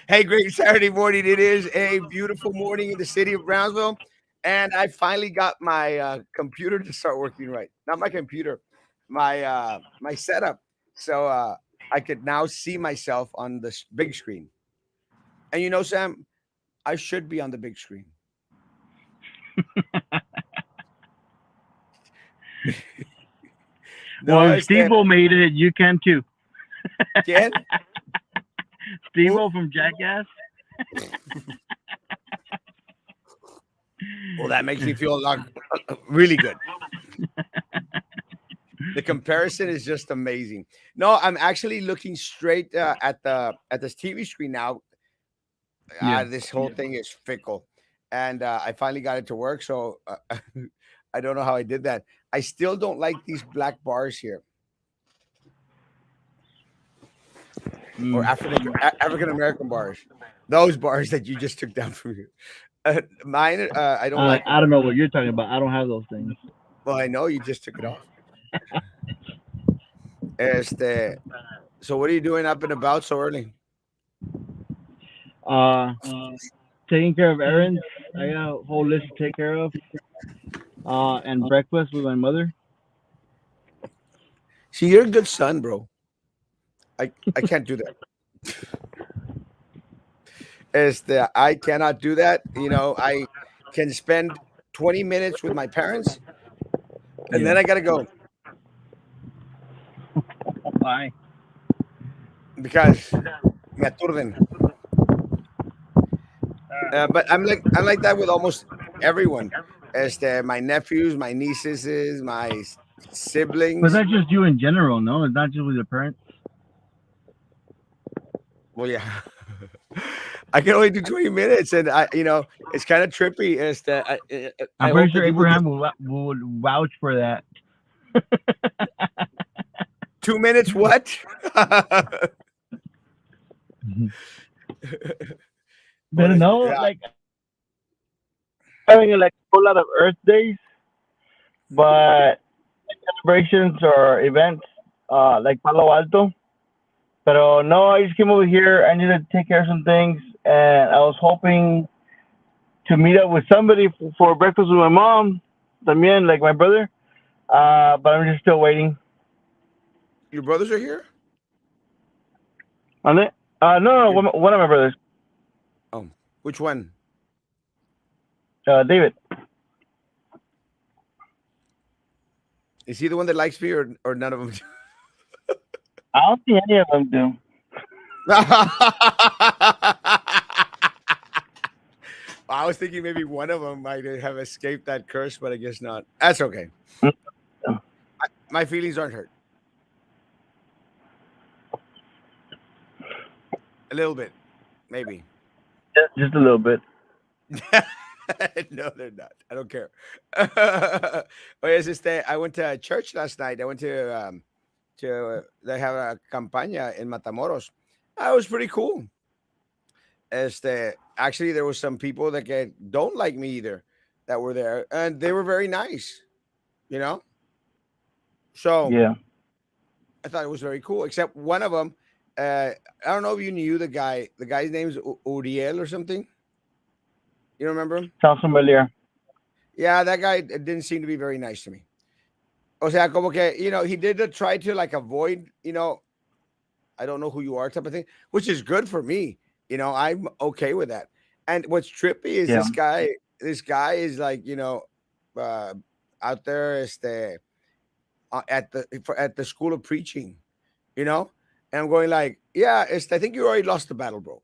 Hey, great Saturday morning. It is a beautiful morning in the city of Brownsville, and I finally got my computer to start working right. Not my computer, my setup. So I could now see myself on the big screen. And Sam, I should be on the big screen. No, Well, if it's the Steve-O made it, you can too. again. Who? Steve-O from Jackass. Well, that makes me feel like really good. The comparison is just amazing. No, I'm actually looking straight at this TV screen now. Yeah. This whole thing is fickle, and I finally got it to work. So I don't know how I did that. I still don't like these black bars here, or Mm. African American bars. Those bars that you just took down from you. Mine, I don't like them. I don't know what you're talking about. I don't have those things. Well, I know you just took it off. Este, so what are you doing up and about so early? Uh, Taking care of errands. I got a whole list to take care of. And breakfast with my mother. See, you're a good son, bro. I can't do that. I cannot do that. I can spend 20 minutes with my parents, and Yeah. then I gotta go Why? because me aturden. But I'm like that with almost everyone. My nephews, my nieces, my But siblings. that's just you in general, no? It's not just with your parents. Well, yeah. I can only do 20 minutes, and it's kind of trippy. I I'm pretty hope that sure people just Abraham would vouch for that. 2 minutes. What? But Well, no, yeah. like having like a whole lot of Earth days, but celebrations or events like Palo Alto. But no, I just came over here. I needed to take care of some things, and I was hoping to meet up with somebody for breakfast with my mom, también, like my brother. But I'm just still waiting Your brothers are here. on it. No, Your one of my brothers, Oh, which one? David. Is he the one that likes me, or none of them? I don't see any of them do. I was thinking maybe one of them might have escaped that curse, but I guess not. That's okay. My feelings aren't hurt. A little bit, maybe. Just a little bit. No, they're not. I don't care. Oh, yes, I went to church last night. I went to they have a campaña in Matamoros. That was pretty cool. Actually, there was some people that don't like me either that were there, and they were very nice. You know, so Yeah, I thought it was very cool. Except one of them, I don't know if you knew the guy. The guy's name is Uriel or something. You remember him? sounds familiar. Yeah, that guy didn't seem to be very nice to me. O sea, como que, he did try to like avoid, I don't know who you are type of thing, which is good for me. I'm okay with that. And what's trippy is Yeah, this guy is like, uh, out there at the school of preaching, you know? And I'm going like, yeah, I think you already lost the battle, bro.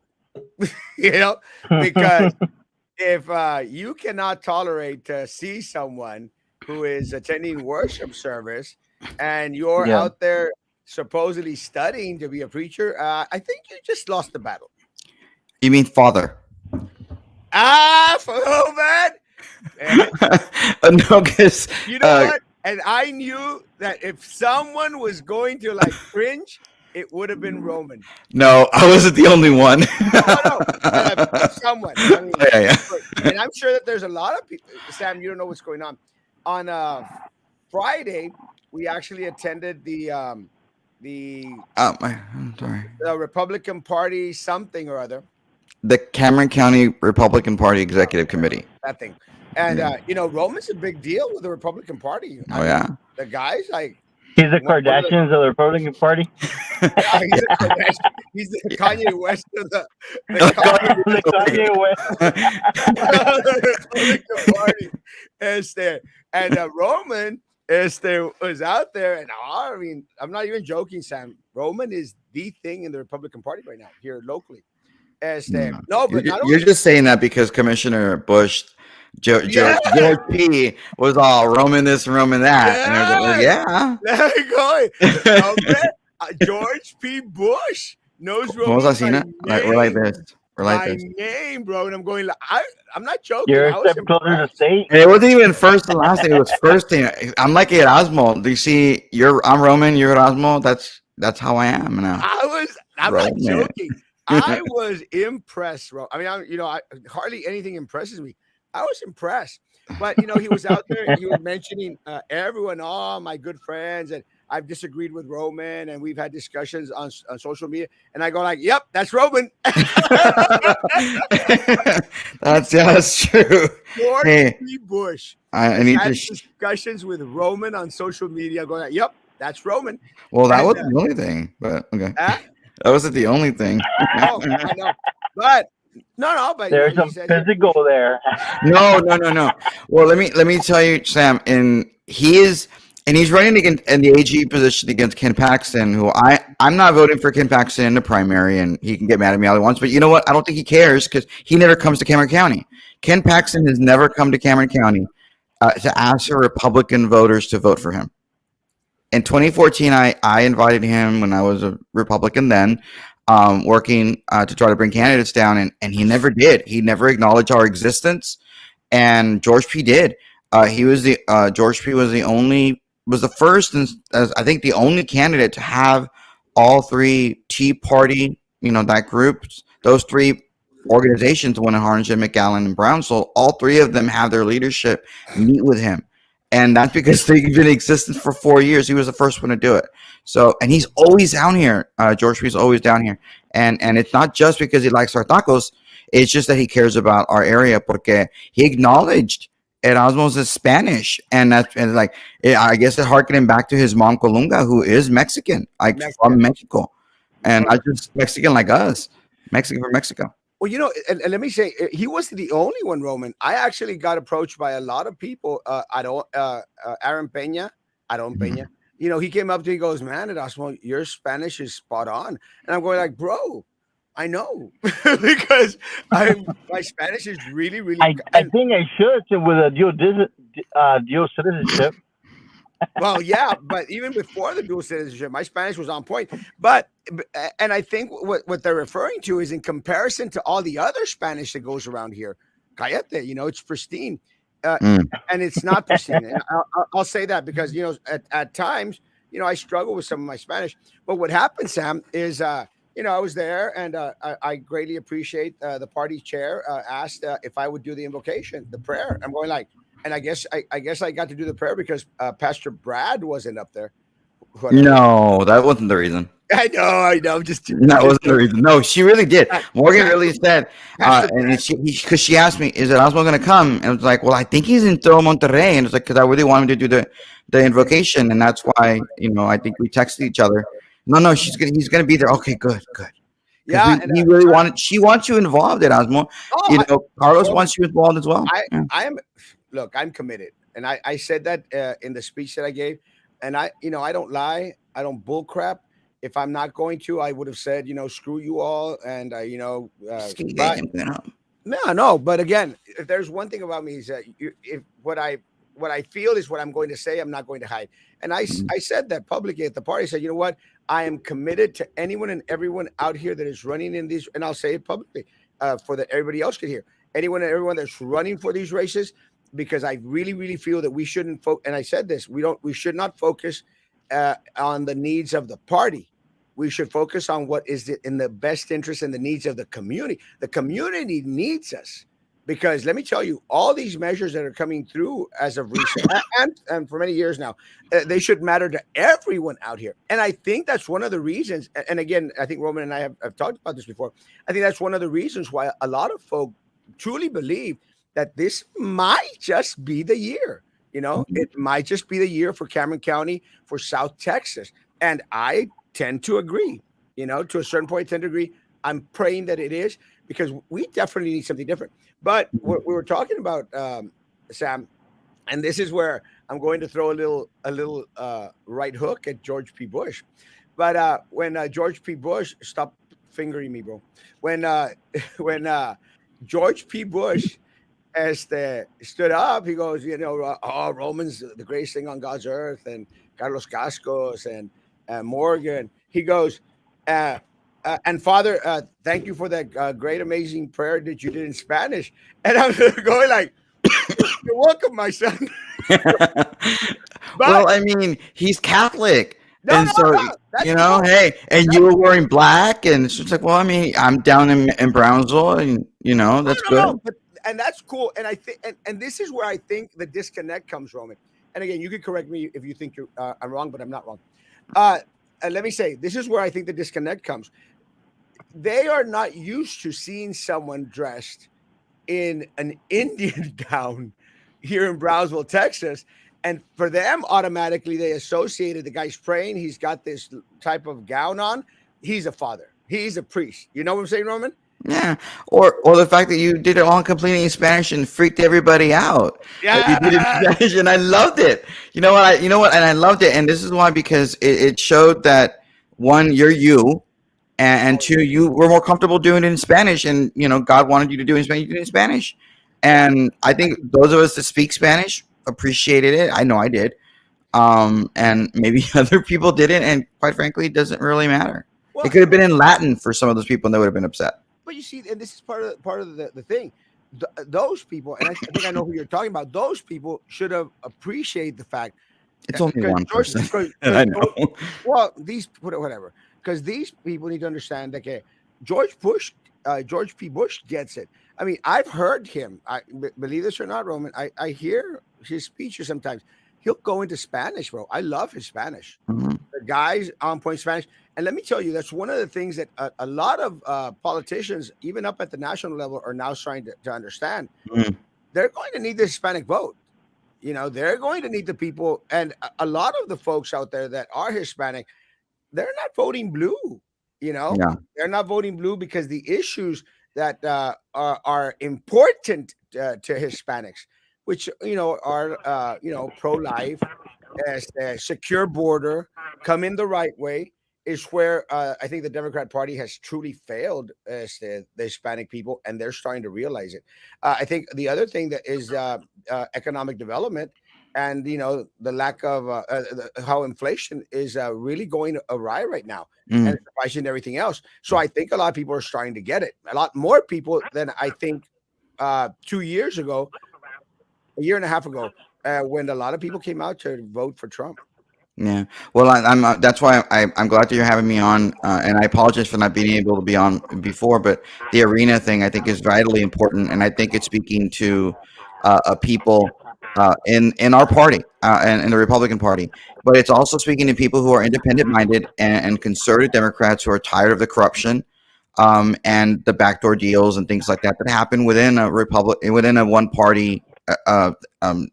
you know, because if you cannot tolerate to see someone who is attending worship service and you're yeah. out there supposedly studying to be a preacher, I think you just lost the battle. You mean father? For who, man? Man, No, because you know what? And I knew that if someone was going to like cringe, it would have been Roman. no, I wasn't the only one. No, no. Someone. I mean, Yeah, and I'm sure that there's a lot of people. Sam, you don't know what's going on. On Friday, we actually attended the I'm sorry. Republican Party something or other. the Cameron County Republican Party Executive Committee. that thing. And Yeah. Roman's a big deal with the Republican Party. I Oh mean, yeah. the guy's like He's the one of the Kardashians of the Republican Party. yeah, he's a Yeah. Kardashian. He's the Kanye West of the The Kanye West. Republican Party. Este, and Roman was out there, and I mean, I'm not even joking, Sam. Roman is the thing in the Republican Party right now here locally. No. No, but not You're only just saying that because Commissioner Bush, yeah, George P. was all Roman this and Roman that, and everything. Well, yeah, yeah. there you go. Hombre, George P. Bush knows Vamos Roman así, by ¿no? Like, we're like name. this. We're like My this. name, bro. And I'm going, I'm not joking. You're I a was step closer to impressed. state. And it wasn't even first and last name. It was first name. I'm like Erasmo. Do you see? I'm Roman. You're Erasmo. That's how I am now. I'm not Roman. joking. I was impressed, bro. I mean, hardly anything impresses me. I was impressed. But, he was out there and he was mentioning everyone, all my good friends. And I've disagreed with Roman and we've had discussions on social media. And I go like, yep, that's Roman. That's true. George Hey, P. Bush I need had to. discussions with Roman on social media going like, yep, that's Roman. Well, that And wasn't the only thing, but okay. uh, That wasn't the only thing. oh, I know. But no, but There's he some said physical there. No. Well, let me tell you, Sam, he's running against in the AG position against Ken Paxton, who I'm not voting for Ken Paxton in the primary, and he can get mad at me all he wants. But you know what? I don't think he cares because he never comes to Cameron County. Ken Paxton has never come to Cameron County to ask for Republican voters to vote for him. In 2014, I invited him when I was a Republican then, working to try to bring candidates down, and he never did. He never acknowledged our existence, and George P. did. George P. was the first and as I think the only candidate to have all three Tea Party, that group, those three organizations, the one in Harlingen, McAllen, and Brownsville, all three of them have their leadership meet with him. And that's because they've been in existence for 4 years. He was the first one to do it. So, and he's always down here. George P. is always down here. And it's not just because he likes our tacos. It's just that he cares about our area porque he acknowledged Erasmo's is Spanish. And I guess it harkening back to his mom, Colunga, who is Mexican, like from Mexican. Mexico. And not just Mexican like us, Mexican from Mexico. Well, and let me say, he wasn't the only one, Roman. I actually got approached by a lot of people. Aaron Peña, Aaron Peña. He came up to me, he goes, man, Erasmo, your Spanish is spot on. And I'm going like, bro, I know because my Spanish is really, really. I think I should with a dual citizenship. Well, yeah, but even before the dual citizenship, my Spanish was on point. And I think what they're referring to is in comparison to all the other Spanish that goes around here, cállate, it's pristine. And it's not pristine. And I'll say that because, at times, I struggle with some of my Spanish. But what happened, Sam, is, I was there and I greatly appreciate the party chair asked if I would do the invocation, the prayer. I'm going like, and I guess I got to do the prayer because Pastor Brad wasn't up there. Whatever. No, that wasn't the reason. I know. That wasn't the reason. No, she really did. Morgan really said, and because she asked me, "Is Erasmo going to come?" And I was like, "Well, I think he's in Todo Monterrey," and it's like, "Because I really want him to do the invocation, and that's why I think we texted each other. No, he's gonna be there. Okay, good. Yeah, he really she wants you involved, Erasmo. Carlos wants you involved as well. Look, I'm committed, and I said that in the speech that I gave, and I don't lie, I don't bull crap. If I'm not going to, I would have said, screw you all, and no. But again, if there's one thing about me is that if what I feel is what I'm going to say, I'm not going to hide. And I said that publicly at the party. I said, you know what? I am committed to anyone and everyone out here that is running in these, and I'll say it publicly for that everybody else can hear. Anyone and everyone that's running for these races, because I really, really feel that we shouldn't focus. And I said this: we should not focus on the needs of the party. We should focus on what is in the best interest and the needs of the community. The community needs us because let me tell you, all these measures that are coming through as of recent and for many years now, they should matter to everyone out here. And I think that's one of the reasons. And again, I think Roman and I have talked about this before. I think that's one of the reasons why a lot of folk truly believe that this might just be the year. Mhm. It might just be the year for Cameron County, for South Texas. And I tend to agree, to a certain point, I tend to agree. I'm praying that it is, because we definitely need something different. But what we were talking about, Sam, and this is where I'm going to throw a little right hook at George P. Bush. But when George P. Bush, stop fingering me, bro. When when George P. Bush stood up, he goes, oh, Romans, the greatest thing on God's earth, and Carlos Cascos and Morgan. He goes, uh, and Father, thank you for that great, amazing prayer that you did in Spanish. And I'm going like, you're welcome, my son. But Well, I mean, he's Catholic, no, and no, so no, that's cool. hey, and you were wearing black, and it's just like, well, I mean, I'm down in Brownsville, and No, that's no, no. good. And that's cool. And I think, and this is where I think the disconnect comes, Roman. And again, you can correct me if you think I'm wrong, but I'm not wrong. Uh, and let me say, this is where I think the disconnect comes. They are not used to seeing someone dressed in an Indian gown here in Brownsville, Texas. And for them, automatically they associated the guy's praying. He's got this type of gown on. He's a father. He's a priest. You know what I'm saying, Roman? Yeah, or the fact that you did it all completely in Spanish and freaked everybody out. That you did it Yeah. in Spanish, and I loved it. You know what, and I loved it, and this is why, because it showed that one, you're you, and Oh, two, you were more comfortable doing it in Spanish, and God wanted you to do it in Spanish, you did it in Spanish, yeah. and I think those of us that speak Spanish appreciated it. I know I did, and maybe other people didn't, and quite frankly, it doesn't really matter. It Well, could have been in Latin for some of those people, and they would have been upset. but you see, and this is part of the thing. Those people, and I think I know who you're talking about. Those people should have appreciated the fact It's only because one George, person. because I know. well, these whatever, because these people need to understand that okay, George P. Bush gets it. I mean, I've heard him. Believe this or not, Roman. I hear his speeches sometimes. He'll go into Spanish, bro. I love his Spanish. Mhm. The guys on point Spanish. And let me tell you, that's one of the things that a lot of politicians, even up at the national level, are now trying to understand. Mm. They're going to need the Hispanic vote. They're going to need the people. And a lot of the folks out there that are Hispanic, they're not voting blue. Yeah. They're not voting blue because the issues that are important to Hispanics, which are pro-life, as a secure border, come in the right way, is where I think the Democrat Party has truly failed as the Hispanic people, and they're starting to realize it. I think the other thing that is economic development, and the lack of how inflation is really going awry right now, and Mm. it's surprising everything else. So I think a lot of people are starting to get it. A lot more people than I think 2 years ago, a year and a half ago, when a lot of people came out to vote for Trump. Yeah. Well, I'm that's why I'm glad that you're having me on, and I apologize for not being able to be on before. But the arena thing, I think, is vitally important, and I think it's speaking to people in our party and in the Republican Party. But it's also speaking to people who are independent minded and conservative Democrats who are tired of the corruption, and the backdoor deals and things like that that happen within a one party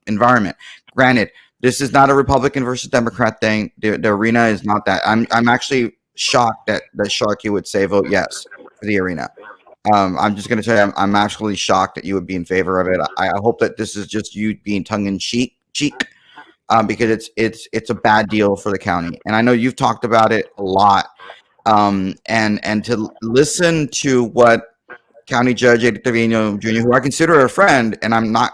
environment. Granted, this is not a Republican versus Democrat thing. The arena is not that. I'm actually shocked that Sharky would say vote yes for the arena. I'm just going to tell you, I'm actually shocked that you would be in favor of it. I hope that this is just you being tongue in cheek, because it's a bad deal for the county. And I know you've talked about it a lot. And to listen to what County Judge Eddie Trevino Jr., who I consider a friend, and I'm not,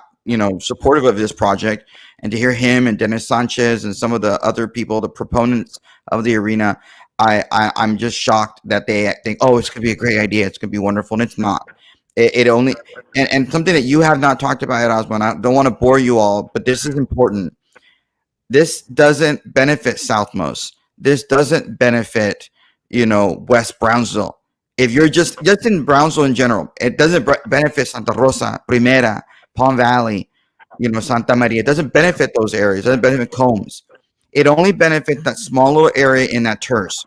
supportive of this project, and to hear him and Dennis Sanchez and some of the other people, the proponents of the arena, I'm just shocked that they think, oh, it's going to be a great idea, it's going to be wonderful, and it's not. It only and something that you have not talked about, Erasmo, and I don't want to bore you all, but this is important. This doesn't benefit Southmost. This doesn't benefit, West Brownsville. If you're just in Brownsville in general, it doesn't benefit Santa Rosa, Primera, Palm Valley, Santa Maria. It doesn't benefit those areas. It doesn't benefit Combs. It only benefits that small little area in that TERS,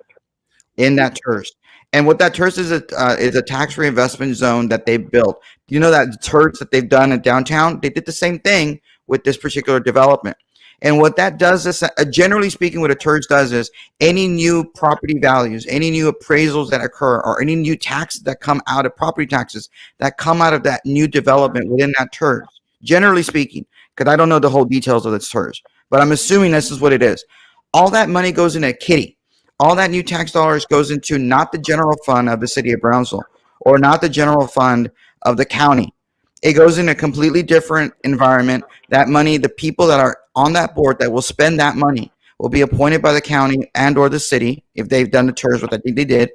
TERS. And what that TERS is a tax reinvestment zone that they built. You know that TERS that they've done in downtown? They did the same thing with this particular development. And what that does is, generally speaking, what a TERS does is any new property values, any new appraisals that occur, or any new taxes that come out of property taxes that come out of that new development within that TERS, generally speaking, because I don't know the whole details of the TERS, but I'm assuming this is what it is. All that money goes into a kitty. All that new tax dollars goes into not the general fund of the city of Brownsville or not the general fund of the county. It goes in a completely different environment. That money, the people that are on that board that will spend that money will be appointed by the county and or the city if they've done the TERS, which I think they did,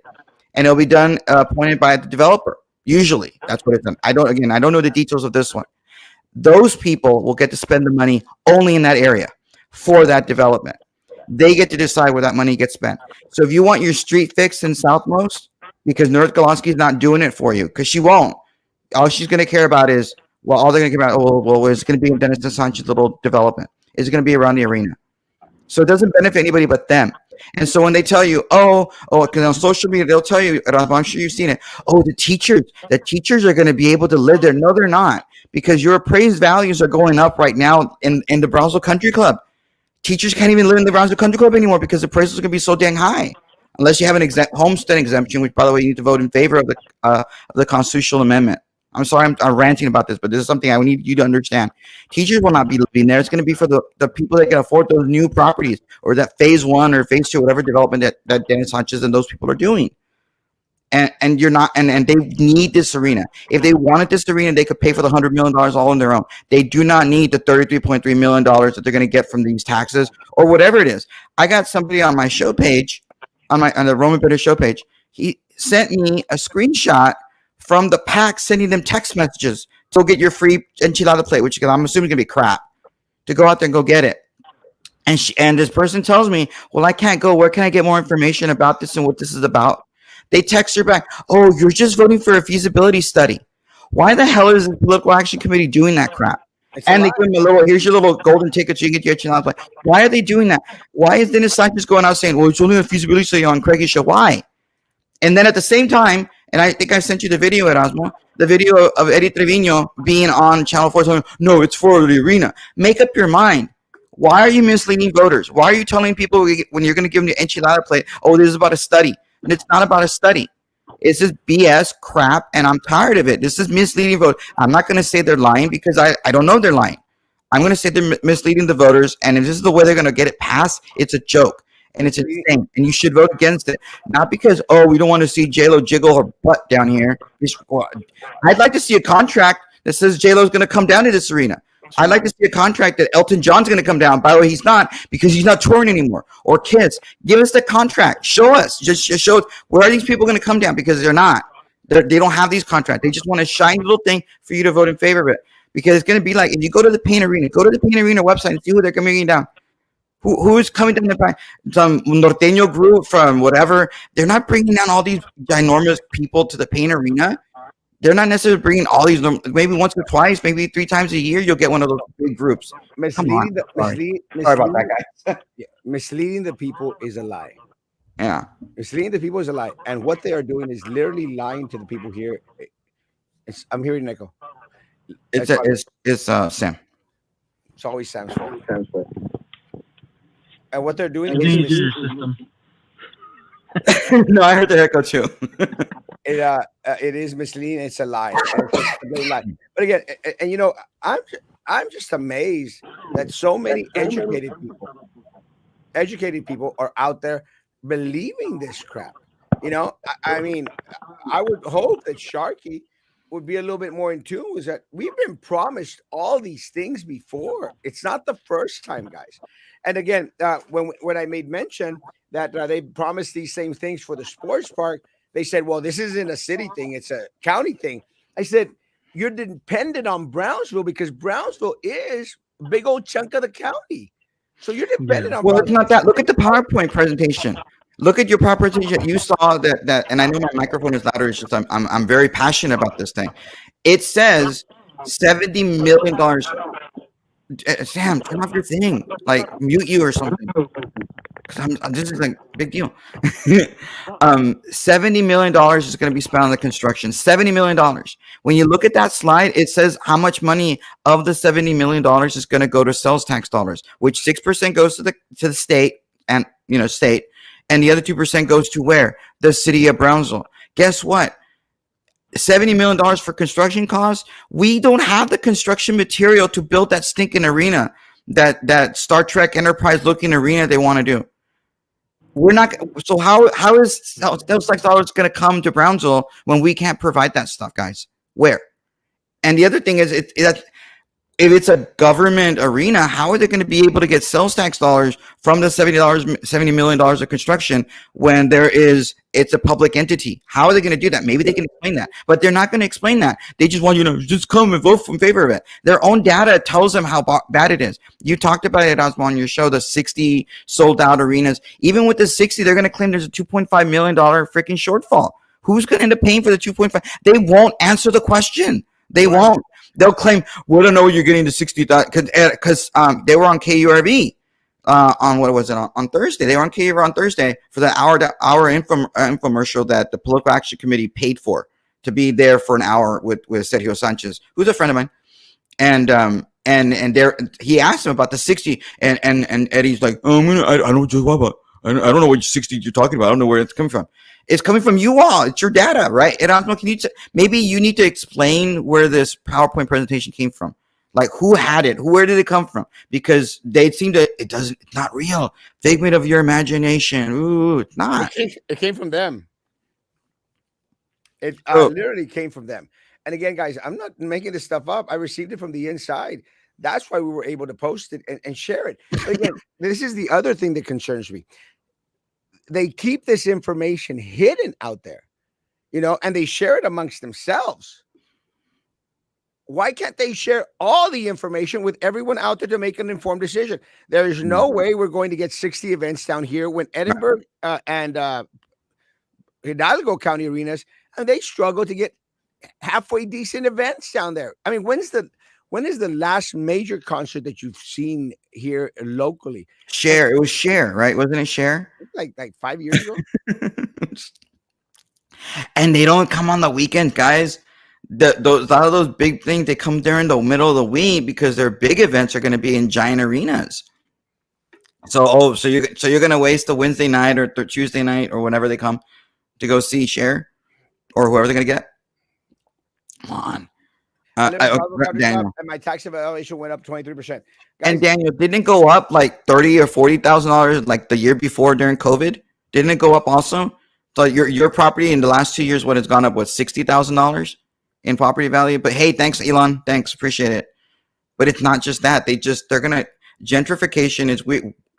and it'll be done appointed by the developer. Usually, that's what it's done. I don't know the details of this one. Those people will get to spend the money only in that area for that development. They get to decide where that money gets spent. So if you want your street fixed in Southmost, because North Golonsky's not doing it for you, because she won't. All she's going to care about is, well, all they're going to care about, well, it's going to be in Dennis DeSantis' little development. Is it going to be around the arena? So it doesn't benefit anybody but them. And so when they tell you, because on social media, they'll tell you, I'm sure you've seen it, the teachers are going to be able to live there. No, they're not, because your appraised values are going up right now in the Brownsville Country Club. Teachers can't even live in the Brownsville Country Club anymore because the prices are going to be so dang high. Unless you have an homestead exemption, which, by the way, you need to vote in favor of the constitutional amendment. I'm sorry, I'm ranting about this, but this is something I need you to understand. Teachers will not be living there. It's going to be for the people that can afford those new properties or that phase 1 or phase 2, whatever development that Dennis Sanchez and those people are doing. And you're not, and they need this arena. If they wanted this arena, they could pay for the $100 million all on their own. They do not need the $33.3 million that they're going to get from these taxes or whatever it is. I got somebody on my show page, on the Roman Bitter show page. He sent me a screenshot from the pack sending them text messages to get your free enchilada plate, which I'm assuming is going to be crap, to go out there and go get it. And this person tells me, well, I can't go. Where can I get more information about this and what this is about? They text her back, oh, you're just voting for a feasibility study. Why the hell is the political action committee doing that crap? And they give them here's your little golden ticket so you can get your enchilada plate. Why are they doing that? Why is Dennis Sanchez going out saying, well, it's only a feasibility study on Craigie's show? Why? And then at the same time, and I think I sent you the video, Erasmo, the video of Eddie Trevino being on Channel 4 saying, no, it's for the arena. Make up your mind. Why are you misleading voters? Why are you telling people when you're going to give them the enchilada plate, oh, this is about a study? And it's not about a study. It's just BS crap, and I'm tired of it. This is misleading voters. I'm not going to say they're lying because I don't know they're lying. I'm going to say they're misleading the voters, and if this is the way they're going to get it passed, it's a joke. And it's insane, and you should vote against it. Not because, we don't want to see J-Lo jiggle her butt down here. I'd like to see a contract that says J-Lo's going to come down to this arena. I'd like to see a contract that Elton John's going to come down. By the way, he's not, because he's not touring anymore. Or Kiss. Give us the contract. Show us. Just show us. Where are these people going to come down? Because they're not. They don't have these contracts. They just want a shiny little thing for you to vote in favor of it. Because it's going to be like, if you go to the Paint Arena, go to the Paint Arena website and see who they're bringing down. Who is coming down the back? Some Norteño group from whatever. They're not bringing down all these ginormous people to the Paint Arena. They're not necessarily bringing all these. Maybe once or twice, maybe 3 times a year, you'll get one of those big groups. Misleading Sorry about that, guys. Misleading the people is a lie. Yeah. Misleading the people is a lie. And what they are doing is literally lying to the people here. I'm hearing an echo. It's Sam. It's always Sam's fault. And what they're doing Your is system. No, I heard the echo too. it is misleading. It's a lie. It's just a big lie. But again, and I'm just amazed that so many educated people are out there believing this crap. I mean, I would hope that Sharky would be a little bit more in tune with that. We've been promised all these things before. It's not the first time, guys. And again, when I made mention that they promised these same things for the sports park, they said, well, this isn't a city thing. It's a county thing. I said, you're dependent on Brownsville because Brownsville is a big old chunk of the county. So you're dependent on Well, Brownsville. it's not that. Look at the PowerPoint presentation. Look at your property. You saw that, and I know my microphone is louder. It's just I'm very passionate about this thing. It says $70 million. Sam, turn off your thing. Like mute you or something. Because this is like big deal. $70 million is going to be spent on the construction. $70 million. When you look at that slide, it says how much money of the $70 million is going to go to sales tax dollars, which 6% goes to the state and state, and the other 2% goes to where? The city of Brownsville. Guess what? $70 million for construction costs. We don't have the construction material to build that stinking arena, that Star Trek Enterprise looking arena they want to do. We're not. So how is those dollars going to come to Brownsville when we can't provide that stuff, guys? Where? And the other thing is, if it's a government arena, how are they going to be able to get sales tax dollars from the $70 million of construction when it's a public entity? How are they going to do that? Maybe they can explain that, but they're not going to explain that. They just want you to just come and vote in favor of it. Their own data tells them how bad it is. You talked about it, Erasmo, on your show, the 60 sold out arenas. Even with the 60, they're going to claim there's a $2.5 million freaking shortfall. Who's going to end up paying for the 2.5? They won't answer the question. They won't. They'll claim, we don't know you're getting the 60,000 because they were on KURV on what was it on Thursday? They were on KURV on Thursday for the hour infomercial that the Political Action Committee paid for to be there for an hour with Sergio Sanchez, who's a friend of mine, and there he asked him about the 60, and Eddie's like, I don't know what 60 you're talking about. I don't know where it's coming from. It's coming from you all. It's your data, right? Erasmo, maybe you need to explain where this PowerPoint presentation came from. Like, who had it? Where did it come from? Because they seem to, it's not real. Figment of your imagination. Ooh, it's not. It came from them. It literally came from them. And again, guys, I'm not making this stuff up. I received it from the inside. That's why we were able to post it and share it. But again, this is the other thing that concerns me. They keep this information hidden out there, and they share it amongst themselves. Why can't they share all the information with everyone out there to make an informed decision? There is no way we're going to get 60 events down here when Edinburgh and Hidalgo County arenas, and they struggle to get halfway decent events down there. I mean, when is the last major concert that you've seen here locally? Share. It was Share, right? Wasn't it Share? Like 5 years ago. And they don't come on the weekend, guys. A lot of those big things, they come during the middle of the week because their big events are going to be in giant arenas. So you're going to waste the Wednesday night or Tuesday night or whenever they come to go see Share or whoever they're going to get. Come on. Daniel. And my tax evaluation went up 23%. Guys, and Daniel, didn't it go up like $30,000 or $40,000 like the year before during COVID? Didn't it go up also? So your property in the last 2 years, what has gone up? What, $60,000 in property value? But hey, thanks, Elon. Thanks, appreciate it. But it's not just that. They're gonna gentrification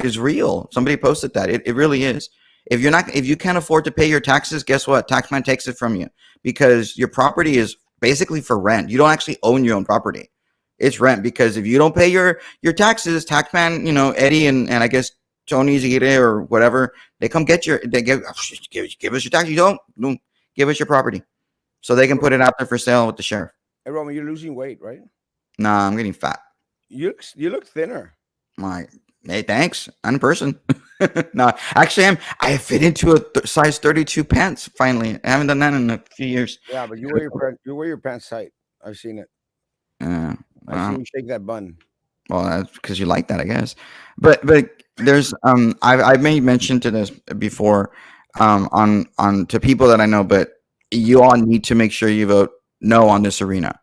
is real. Somebody posted that. It really is. If you can't afford to pay your taxes, guess what? Taxman takes it from you because your property is basically for rent. You don't actually own your own property. It's rent because if you don't pay your taxes, taxman, Eddie and I guess Tony Zagire or whatever, they come give us your tax. You don't give us your property so they can put it out there for sale with the sheriff. Hey, Roman, you're losing weight, right? Nah, I'm getting fat. You look thinner. Hey, thanks. I'm a person. No, actually, I fit into a size 32 pants. Finally, I haven't done that in a few years. Yeah, but you wear your pants tight. I've seen it. I've seen you shake that bun. Well, that's because you like that, I guess. But there's I've made mention to this before on to people that I know, but you all need to make sure you vote no on this arena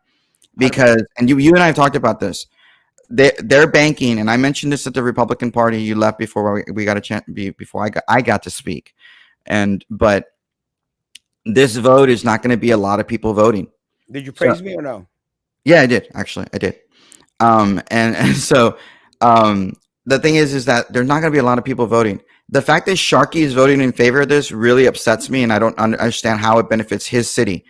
because and you and I have talked about this. They're banking, and I mentioned this at the Republican Party. You left before we got a chance before I got to speak, but this vote is not going to be a lot of people voting. Did you praise me or no? Yeah, I did. Actually, I did. And so the thing is that there's not going to be a lot of people voting. The fact that Sharkey is voting in favor of this really upsets me, and I don't understand how it benefits his city.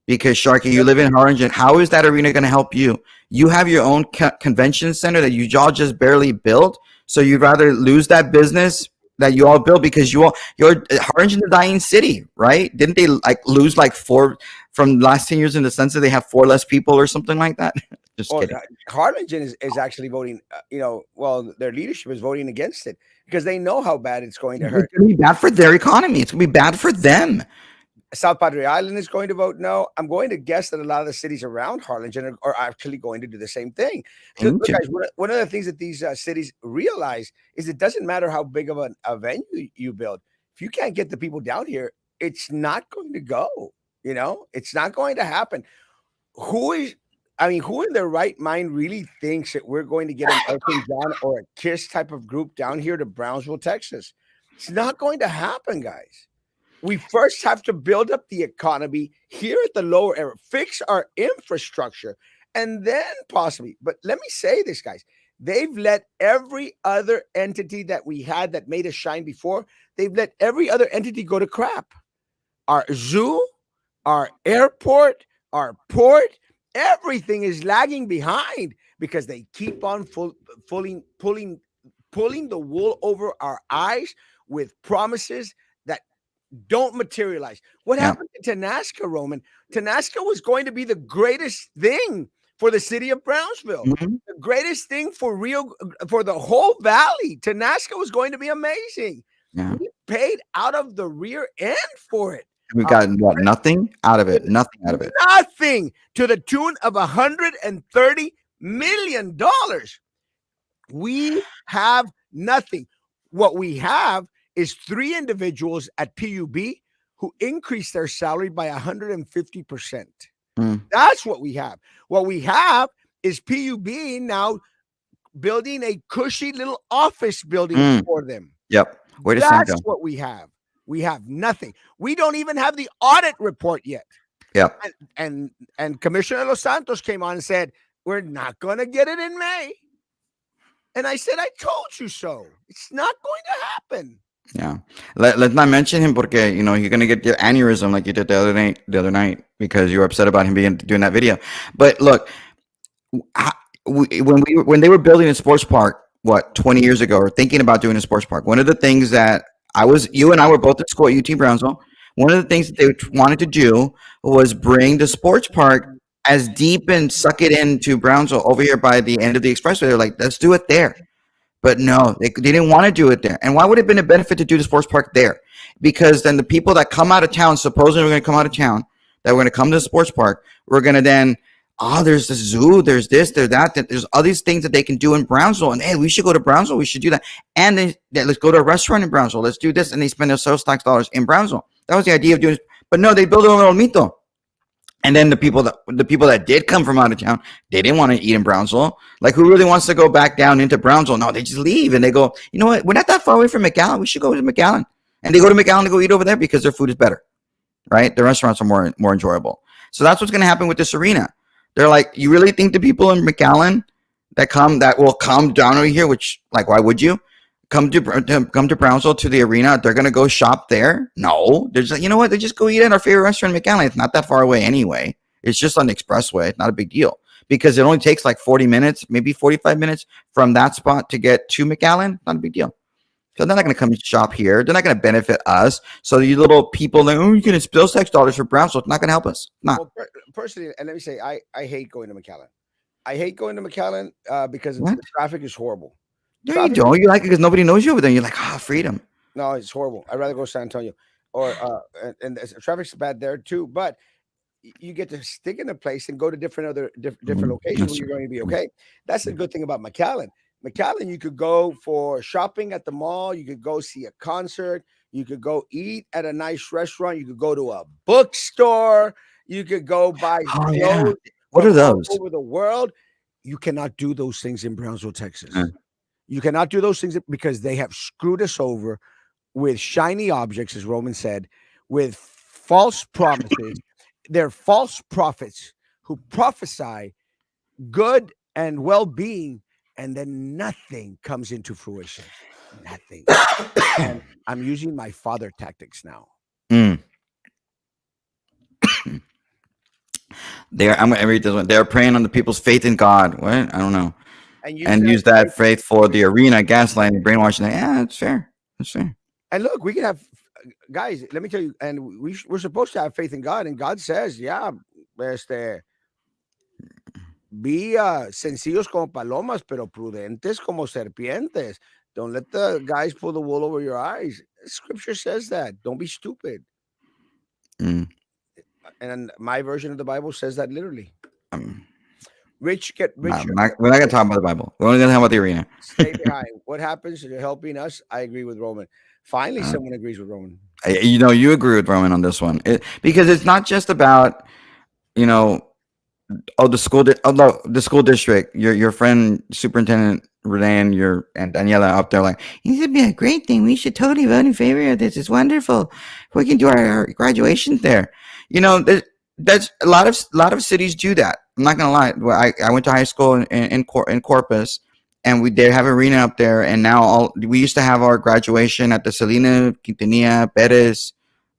Because Sharkey, you live in Harlingen. How is that arena going to help you? You have your own convention center that you all just barely built. So you'd rather lose that business that you all built because you're Harlingen, the dying city, right? Didn't they like lose like four from the last 10 years in the sense that they have four less people or something like that? Just Or kidding. Harlingen is actually voting. Well, their leadership is voting against it because they know how bad it's going to It's hurt. gonna be bad for their economy. It's gonna be bad for them. South Padre Island is going to vote no. I'm going to guess that a lot of the cities around Harlingen are actually going to do the same thing. They Because need look, to. guys, one of the things that these cities realize is it doesn't matter how big of a venue you build. If you can't get the people down here, it's not going to go. It's not going to happen. Who is? I mean, who in their right mind really thinks that we're going to get an Elton John or a Kiss type of group down here to Brownsville, Texas? It's not going to happen, guys. We first have to build up the economy here at the lower area, fix our infrastructure, and then possibly. But let me say this, guys. They've let every other entity that we had that made us shine before, they've let every other entity go to crap. Our zoo, our airport, our port, everything is lagging behind because they keep on pulling the wool over our eyes with promises that don't materialize. What Yeah. happened to Tanasca, Roman? Tanasca was going to be the greatest thing for the city of Brownsville, Mhm. the greatest thing for the whole valley. Tanasca was going to be amazing. Yeah. We paid out of the rear end for it. We've gotten what? Nothing out of it. Nothing out of it. Nothing to the tune of $130 million. We have nothing. What we have is three individuals at PUB who increased their salary by 150%. Mm. That's what we have. What we have is PUB now building a cushy little office building for them. Yep. Where does Sam That's go? what we have. We have nothing. We don't even have the audit report yet. Yep. And Commissioner Los Santos came on and said, we're not going to get it in May. And I said, I told you so. It's not going to happen. Yeah. Let's not mention him porque you're gonna get your aneurysm like you did the other night because you were upset about him doing that video. But look, when they were building a sports park, what 20 years ago, or thinking about doing a sports park, one of the things that you and I were both at school at UT Brownsville. One of the things that they wanted to do was bring the sports park as deep and suck it into Brownsville over here by the end of the expressway. They're like, let's do it there. But no, they didn't want to do it there. And why would it have been a benefit to do the sports park there? Because then the people that come out of town, supposedly we're going to come out of town, that we're going to come to the sports park, we're going to then, there's the zoo, there's this, there's that, there's all these things that they can do in Brownsville. And hey, we should go to Brownsville, we should do that. And then let's go to a restaurant in Brownsville, let's do this. And they spend their sales tax dollars in Brownsville. That was the idea of doing it. But no, they built a little mito. And then the people that did come from out of town, they didn't want to eat in Brownsville. Like, who really wants to go back down into Brownsville? No, they just leave and they go, you know what? We're not that far away from McAllen. We should go to McAllen. And they go to McAllen to go eat over there because their food is better, right? The restaurants are more enjoyable. So that's what's going to happen with this arena. They're like, you really think the people in McAllen that will come down over here? Which, like, why would you? Come to Brownsville to the arena. They're gonna go shop there. No, they're just, you know what? They just go eat at our favorite restaurant in McAllen. It's not that far away anyway. It's just on the expressway. It's not a big deal because it only takes like 40 minutes, maybe 45 minutes from that spot to get to McAllen. Not a big deal. So they're not going to come shop here. They're not going to benefit us. So you little people like, you can spill tax dollars for Brownsville. It's not going to help us. Not. Well, personally, and let me say, I hate going to McAllen. I hate going to McAllen because the traffic is horrible. No, you don't. You like it because nobody knows you over there. You're like, freedom. No, it's horrible. I'd rather go to San Antonio, or and the traffic's bad there too. But you get to stick in a place and go to different locations where you're going to be okay. That's the good thing about McAllen. McAllen, you could go for shopping at the mall. You could go see a concert. You could go eat at a nice restaurant. You could go to a bookstore. You could go buy clothes. Yeah. What are those? All over the world. You cannot do those things in Brownsville, Texas. You cannot do those things because they have screwed us over with shiny objects, as Roman said, with false promises. They're false prophets who prophesy good and well-being, and then nothing comes into fruition. Nothing. And I'm using my father tactics now. I'm going to read this one. They're preying on the people's faith in God. What? I don't know. And use that faith for the arena, gaslighting, brainwashing. Yeah, that's fair. That's fair. And look, we can have guys. Let me tell you, and we're supposed to have faith in God, and God says, yeah, este, be sencillos como palomas, pero prudentes como serpientes. Don't let the guys pull the wool over your eyes. Scripture says that. Don't be stupid. Mm. And my version of the Bible says that literally. Um, Rich get richer. we're not gonna talk about the Bible. We're only gonna talk about the arena. Stay behind. What happens? You're helping us. I agree with Roman. Finally, Uh, someone agrees with Roman. you know, you agree with Roman on this one because it's not just about you know the school district. Your friend Superintendent Renee and your and Daniela up there like this would be a great thing. We should totally vote in favor of this. It's wonderful. We can do our graduations there. You know, that's a lot of cities do that. I'm not gonna lie. I went to high school in Corpus, and we did have an arena up there. And now we used to have our graduation at the Selena Quintanilla Perez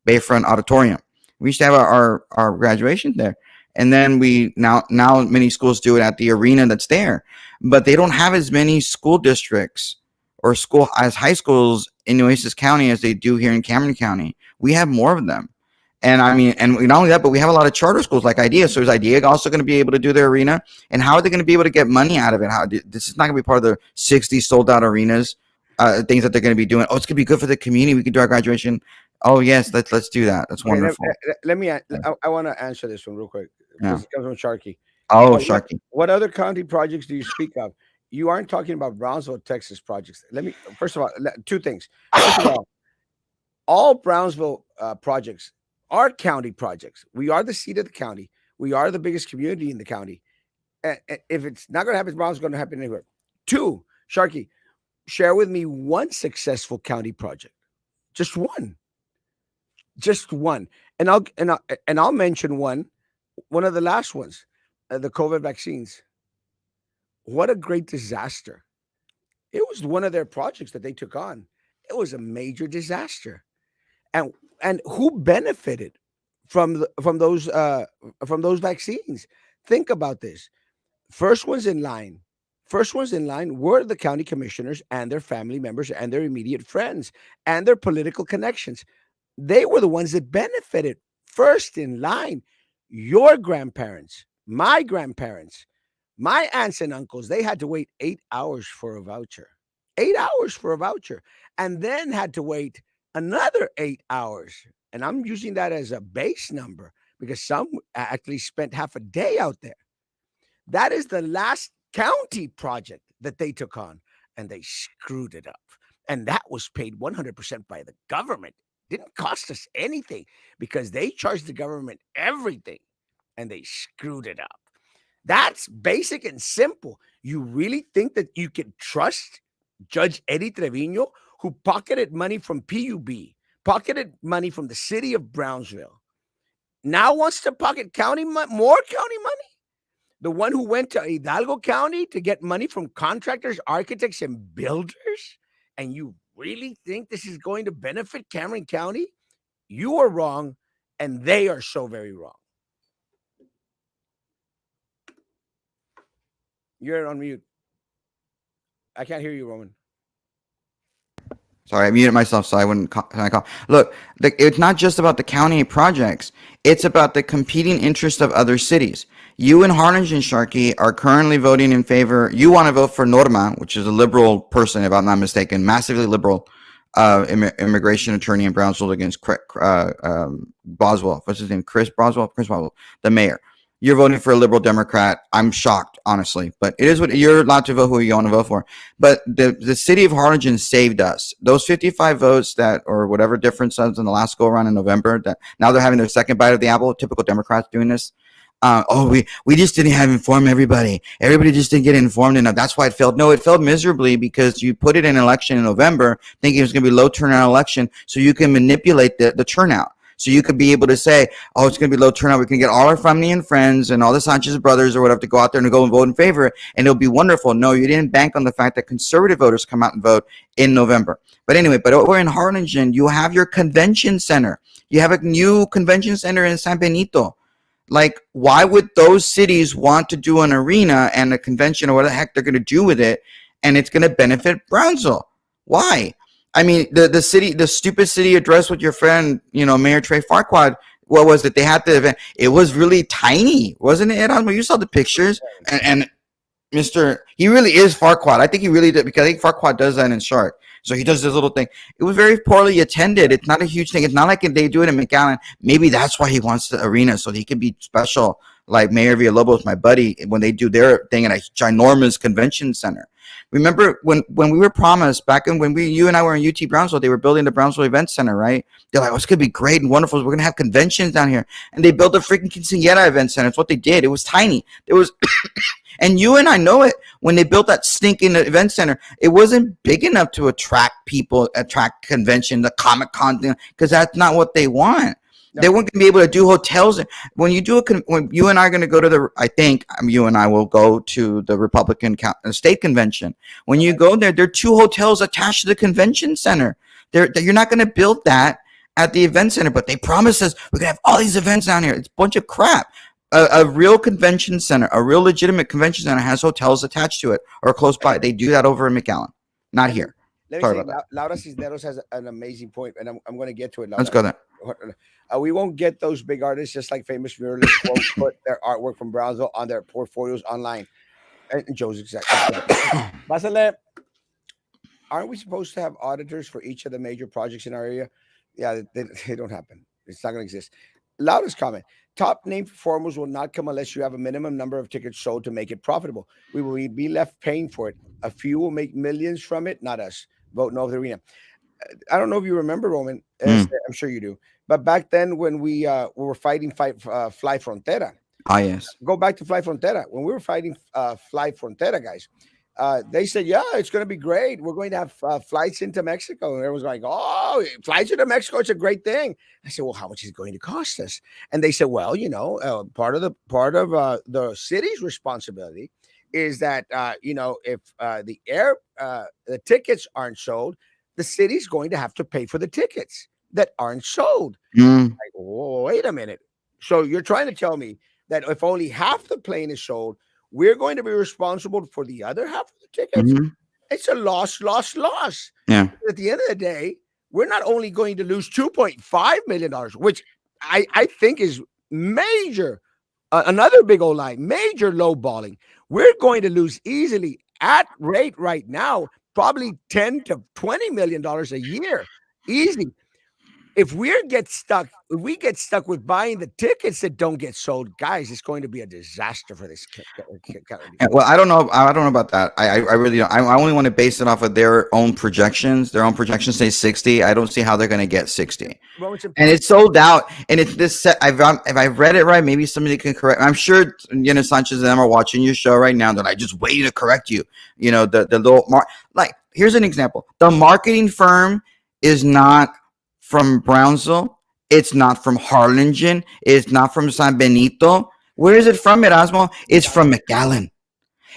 Bayfront Auditorium. We used to have our graduation there, and then we now many schools do it at the arena that's there, but they don't have as many school districts or school as high schools in Nueces County as they do here in Cameron County. We have more of them. And I mean, and not only that, but we have a lot of charter schools like IDEA. So is IDEA also going to be able to do their arena? And how are they going to be able to get money out of it? This is not going to be part of the 60 sold out arenas, things that they're going to be doing. Oh, it's going to be good for the community. We can do our graduation. Oh yes, let's do that. That's Okay, wonderful. let me. I want to answer this one real quick Yeah. because it comes from Sharky. Oh, What Sharky. what other county projects do you speak of? You aren't talking about Brownsville, Texas projects. Let me first of all two things. First of all Brownsville projects are county projects. We are the seat of the county. We are the biggest community in the county. If it's not going to happen in Brownsville, it's going to happen anywhere. Two, Sharky, share with me one successful county project. Just one. Just one. And I'll mention one of the last ones, the COVID vaccines. What a great disaster. It was one of their projects that they took on. It was a major disaster. And who benefited from those vaccines? Think about this. First ones in line. First ones in line were the county commissioners and their family members and their immediate friends and their political connections. They were the ones that benefited first in line. Your grandparents, my grandparents, my aunts and uncles, they had to wait 8 hours for a voucher. 8 hours for a voucher. And then had to wait another 8 hours. And I'm using that as a base number because some actually spent half a day out there. That is the last county project that they took on, and they screwed it up. And that was paid 100% by the government. Didn't cost us anything because they charged the government everything and they screwed it up. That's basic and simple. You really think that you can trust Judge Eddie Trevino, who pocketed money from PUB, pocketed money from the city of Brownsville, now wants to pocket more county money? The one who went to Hidalgo County to get money from contractors, architects, and builders? And you really think this is going to benefit Cameron County? You are wrong, and they are so very wrong. You're on mute. I can't hear you, Roman. Sorry, I muted myself so I wouldn't call. Look, it's not just about the county projects. It's about the competing interests of other cities. You and Harlingen, Sharkey, are currently voting in favor. You want to vote for Norma, which is a liberal person, if I'm not mistaken, massively liberal immigration attorney in Brownsville against Boswell. What's his name? Chris Boswell, the mayor. You're voting for a liberal Democrat. I'm shocked, honestly, but it is what you're allowed to vote who you want to vote for. But the city of Harlingen saved us. Those 55 votes that, or whatever difference was in the last go around in November, that now they're having their second bite of the apple. Typical Democrats doing this. We just didn't have inform everybody. Everybody just didn't get informed enough. That's why it failed. No, it failed miserably because you put it in an election in November, thinking it was going to be a low turnout election, so you can manipulate the turnout. So you could be able to say, oh, it's going to be low turnout. We can get all our family and friends and all the Sanchez brothers or whatever to go out there and go and vote in favor, and it'll be wonderful. No, you didn't bank on the fact that conservative voters come out and vote in November. But anyway, but over in Harlingen, you have your convention center. You have a new convention center in San Benito. Like, why would those cities want to do an arena and a convention or what the heck they're going to do with it, and it's going to benefit Brownsville? Why? I mean, the stupid city address with your friend, Mayor Trey Farquaad. What was it? They had the event. It was really tiny, wasn't it, Erasmo? You saw the pictures, and Mr. He really is Farquaad. I think he really did because I think Farquaad does that in Shark. So he does this little thing. It was very poorly attended. It's not a huge thing. It's not like if they do it in McAllen. Maybe that's why he wants the arena so he can be special. Like Mayor Villalobos, my buddy, when they do their thing in a ginormous convention center. Remember when we were promised back in when you and I were in UT Brownsville, they were building the Brownsville Event Center, right? They're like, oh, it's gonna be great and wonderful. We're gonna have conventions down here, and they built a freaking quinceañera event center. It's what they did. It was tiny. It was. And you and I know it. When they built that stinking event center, it wasn't big enough to attract people, attract convention, the Comic Con thing, because that's not what they want. No. They weren't going to be able to do hotels. When you and I are going to go to I think you and I will go to the Republican state convention. When you go there are 2 hotels attached to the convention center. You're not going to build that at the event center, but they promised us we're going to have all these events down here. It's a bunch of crap. A real convention center, a real legitimate convention center has hotels attached to it or close by. They do that over in McAllen, not here. Sorry about that. Laura Cisneros has an amazing point, and I'm going to get to it. Laura. Let's go there. We won't get those big artists, just like famous muralists, won't put their artwork from Brownsville on their portfolios online. And Joe's exactly. Basale, aren't we supposed to have auditors for each of the major projects in our area? Yeah, they don't happen. It's not going to exist. Loudest comment. Top name performers will not come unless you have a minimum number of tickets sold to make it profitable. We will be left paying for it. A few will make millions from it, not us. Vote no of the arena. I don't know if you remember, Roman. I'm sure you do. But back then when we were fighting Fly Frontera. Ah, yes. Go back to Fly Frontera. When we were fighting Fly Frontera, guys, they said, yeah, it's going to be great. We're going to have flights into Mexico. And everyone's like, oh, flights into Mexico, it's a great thing. I said, well, how much is it going to cost us? And they said, well, part of the city's responsibility is that, if the tickets aren't sold, the city's going to have to pay for the tickets that aren't sold. Like, oh, wait a minute. So you're trying to tell me that if only half the plane is sold, we're going to be responsible for the other half of the tickets? It's a loss. Yeah. At the end of the day, we're not only going to lose $2.5 million, which I think is major, another big old line, major lowballing. We're going to lose easily at rate right now, probably $10 to $20 million a year. Easy. If we get stuck with buying the tickets that don't get sold, guys, it's going to be a disaster for this. Well, I don't know about that. I really don't. I only want to base it off of their own projections. Their own projections say 60. I don't see how they're going to get 60. And it's sold out. And it's this set. If I've read it right, maybe somebody can correct. I'm sure Sanchez and them are watching your show right now. They're like just waiting to correct you. The little here's an example. The marketing firm is not from Brownsville. It's not from Harlingen. It's not from San Benito. Where is it from, Erasmo? It's from McAllen.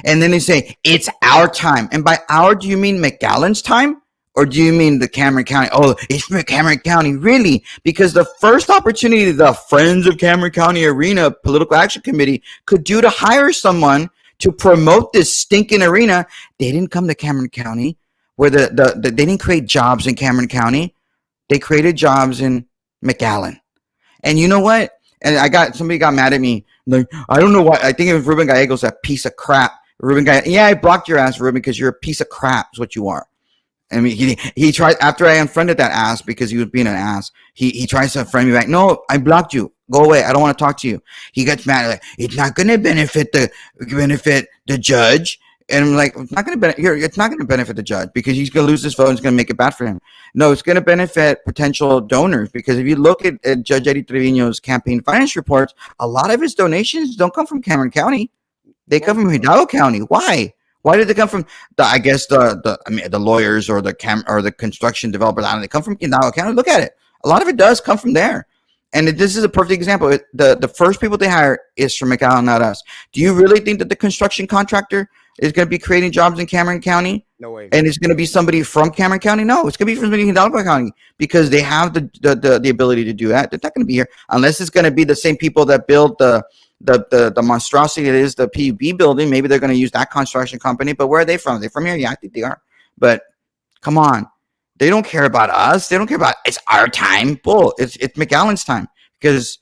And then they say, it's our time. And by our, do you mean McAllen's time? Or do you mean the Cameron County? Oh, it's from Cameron County. Really? Because the first opportunity the Friends of Cameron County Arena Political Action Committee could do to hire someone to promote this stinking arena, they didn't come to Cameron County, where they didn't create jobs in Cameron County. They created jobs in McAllen. And you know what? And somebody got mad at me. Like, I don't know why. I think it was Ruben Gallegos, that piece of crap. Yeah, I blocked your ass, Ruben, because you're a piece of crap is what you are. I mean, he tried, after I unfriended that ass because he was being an ass, he tries to unfriend me back. No, I blocked you. Go away. I don't want to talk to you. He gets mad. Like, it's not going to benefit the judge. And I'm like, it's not going to benefit the judge because he's going to lose his vote and it's going to make it bad for him. No, it's going to benefit potential donors because if you look at Judge Eddie Trevino's campaign finance reports, a lot of his donations don't come from Cameron County. They come from Hidalgo County. Why? Why did they come from the lawyers or the construction developers? They come from Hidalgo County. Look at it. A lot of it does come from there. And this is a perfect example. The first people they hire is from McAllen, not us. Do you really think that the construction contractor is going to be creating jobs in Cameron County? No way. And it's going to be somebody from Cameron County? No, it's going to be from somebody in Hidalgo County because they have the ability to do that. They're not going to be here unless it's going to be the same people that build the monstrosity that is the PUB building. Maybe they're going to use that construction company. But where are they from? Are they from here? Yeah, I think they are. But come on. They don't care about us. They don't care about it's our time. Bull. It's McAllen's time because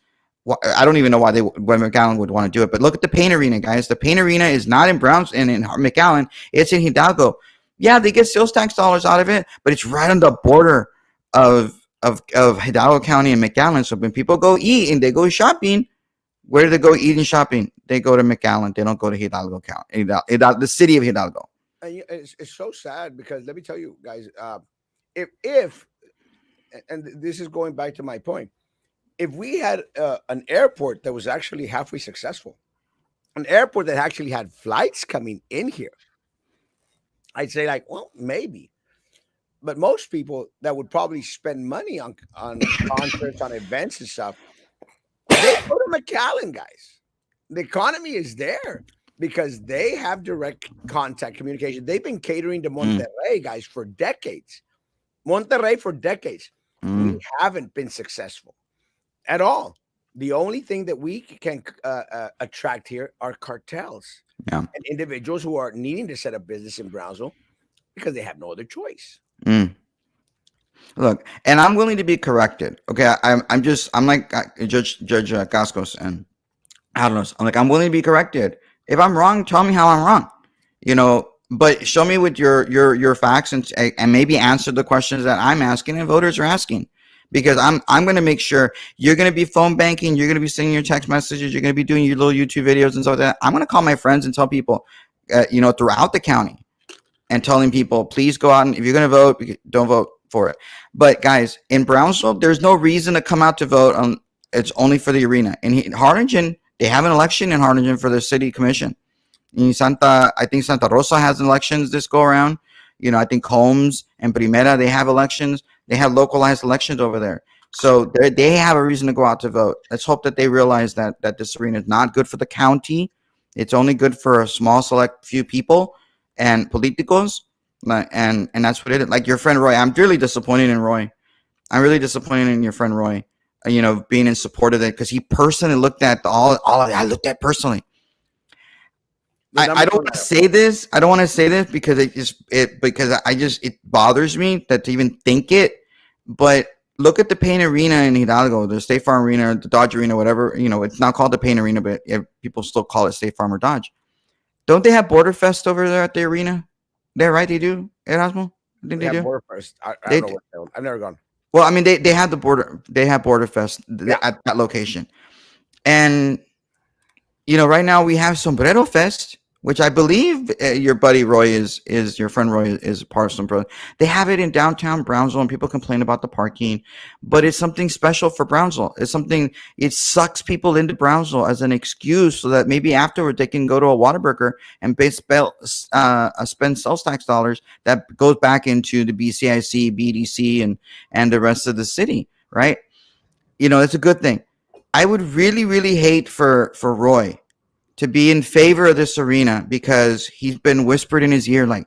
I don't even know why McAllen would want to do it. But look at the paint arena, guys. The paint arena is not in Browns and in McAllen. It's in Hidalgo. Yeah, they get sales tax dollars out of it, but it's right on the border of Hidalgo County and McAllen. So when people go eat and they go shopping, where do they go eat and shopping? They go to McAllen. They don't go to Hidalgo County, the city of Hidalgo. And it's so sad because let me tell you guys, if and this is going back to my point, if we had an airport that was actually halfway successful, an airport that actually had flights coming in here, I'd say like, well, maybe. But most people that would probably spend money on concerts, on events and stuff, they go to McAllen, guys. The economy is there because they have direct contact communication. They've been catering to Mm, Monterrey, guys, for decades. Monterrey for decades. We mm, haven't been successful at all. The only thing that we can attract here are cartels yeah. and individuals who are needing to set up business in Brownsville because they have no other choice. Mm. Look, and I'm willing to be corrected. Okay, I'm like Judge Cascos, and I don't know. I'm like I'm willing to be corrected. If I'm wrong, tell me how I'm wrong. But show me with your facts and maybe answer the questions that I'm asking and voters are asking. Because I'm going to make sure you're going to be phone banking, you're going to be sending your text messages, you're going to be doing your little YouTube videos and stuff like that. I'm going to call my friends and tell people, throughout the county, and telling people, please go out and if you're going to vote, don't vote for it. But guys, in Brownsville, there's no reason to come out to vote. It's only for the arena. In Harlingen, they have an election in Harlingen for the city commission. I think Santa Rosa has elections this go around. I think Holmes and Primera, they have elections. They have localized elections over there. So they have a reason to go out to vote. Let's hope that they realize that this arena is not good for the county. It's only good for a small select few people and politicos. And that's what it is. Like your friend Roy, I'm really disappointed in Roy. I'm really disappointed in your friend Roy. Being in support of it because he personally looked at all of it. I looked at personally. The I numbers don't don't want to lie. say this. I don't want to say this because it bothers me that to even think it. But look at the Paint Arena in Hidalgo, the State Farm Arena, the Dodge Arena, whatever. It's not called the Paint Arena, but people still call it State Farm or Dodge. Don't they have Border Fest over there at the arena? They're right. They do. Erasmo, I think We they have do. border first. I don't They know what they're I've never gone. well, I mean, they have the border. They have Border Fest Yeah. at that location, and right now we have Sombrero Fest, which I believe your buddy Roy is your friend Roy is a part of Sombrero. They have it in downtown Brownsville, and people complain about the parking, but it's something special for Brownsville. It's something it sucks people into Brownsville as an excuse so that maybe afterward they can go to a Whataburger and spend sales tax dollars that goes back into the BCIC, BDC, and the rest of the city, right? It's a good thing. I would really, really hate for Roy to be in favor of this arena because he's been whispered in his ear like,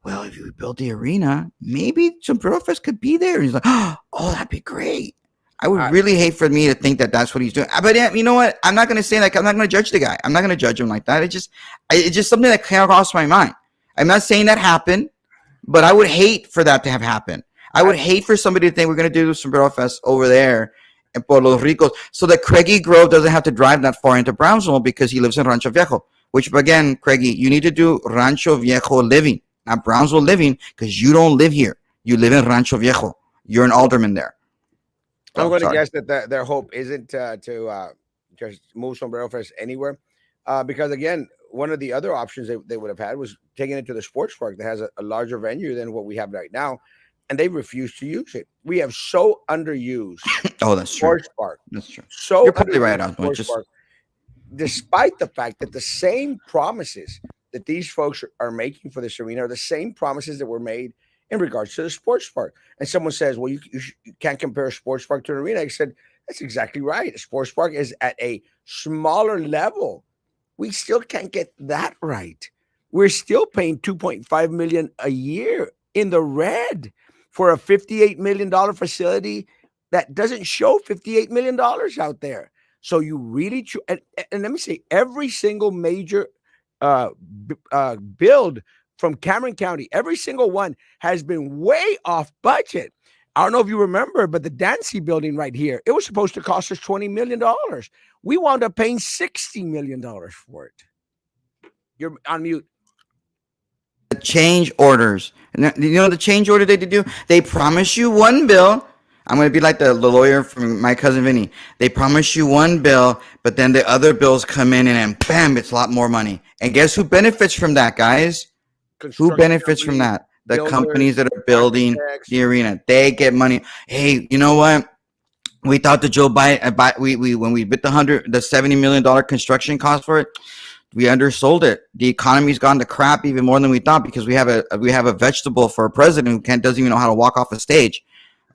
well, if you build the arena, maybe some Brofest could be there. And he's like, oh, that'd be great. I would I, really hate for me to think that that's what he's doing. But yeah, you know what? I'm not going to say like I'm not going to judge the guy. I'm not going to judge him like that. It's just something that came across my mind. I'm not saying that happened, but I would hate for that to have happened. I I, would hate for somebody to think we're going to do Sombrero Fest over there in Puerto Ricos so that Craigie Grove doesn't have to drive that far into Brownsville because he lives in Rancho Viejo. Which, again, Craigie, you need to do Rancho Viejo living, not Brownsville living, because you don't live here. You live in Rancho Viejo. You're an alderman there. I'm So, going to sorry. guess that their hope isn't to just move Sombrero Fest anywhere, because again, one of the other options they would have had was taking it to the sports park that has a larger venue than what we have right now, and they refuse to use it. We have so underused Oh, that's true. sports park, That's true. so You're probably right, underused Osmo. sports Just park, despite the fact that the same promises that these folks are making for this arena are the same promises that were made in regards to the sports park. And someone says, well, you can't compare a sports park to an arena. I said, that's exactly right. A sports park is at a smaller level. We still can't get that right. We're still paying 2.5 million a year in the red for a $58 million facility that doesn't show $58 million out there. So you really and let me say every single major build from Cameron County, every single one has been way off budget. I don't know if you remember, but the Dancy building right here, it was supposed to cost us $20 million. We wound up paying $60 million for it. You're on mute. The change orders. And you know the change order they do? They promise you one bill. I'm going to be like the lawyer from My Cousin Vinny. They promise you one bill, but then the other bills come in and then bam, it's a lot more money. And guess who benefits from that, guys? Who Construction benefits from companies, that? The builders, companies that are building architects. the arena. They get money. Hey, you know what? We thought the Joe Biden, we when we bit the $70 million construction cost for it, we undersold it. The economy's gone to crap even more than we thought because we have a vegetable for a president who can't doesn't even know how to walk off a stage,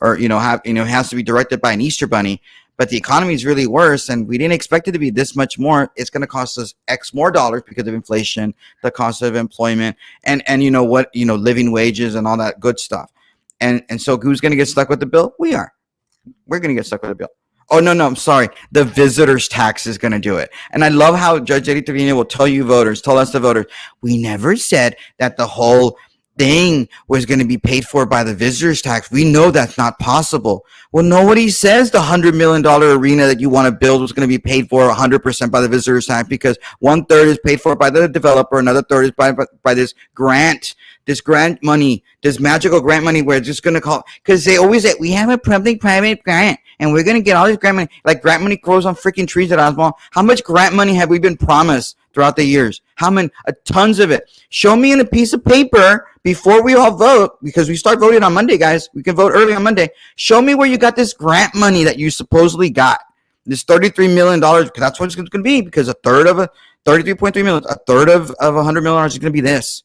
or has to be directed by an Easter bunny. But the economy is really worse, and we didn't expect it to be this much more. It's going to cost us X more dollars because of inflation, the cost of employment, and living wages and all that good stuff. And so who's going to get stuck with the bill? We're going to get stuck with a bill. Oh, no, no, I'm sorry. The visitor's tax is going to do it. And I love how Judge Eddie Trevino will tell us the voters, we never said that the whole thing was going to be paid for by the visitor's tax. We know that's not possible. Well, nobody says the $100 million arena that you want to build was going to be paid for 100% by the visitor's tax, because 1/3 is paid for by the developer, another third is by this grant money, this magical grant money where it's just going to call, because they always say, we have a public-private grant and we're going to get all this grant money. Like grant money grows on freaking trees at Erasmo. How much grant money have we been promised throughout the years? How many? Tons of it. Show me in a piece of paper before we all vote, because we start voting on Monday, guys. We can vote early on Monday. Show me where you got this grant money that you supposedly got. This $33 million, because that's what it's going to be, because a third of 33.3 million, a third of $100 million is going to be this.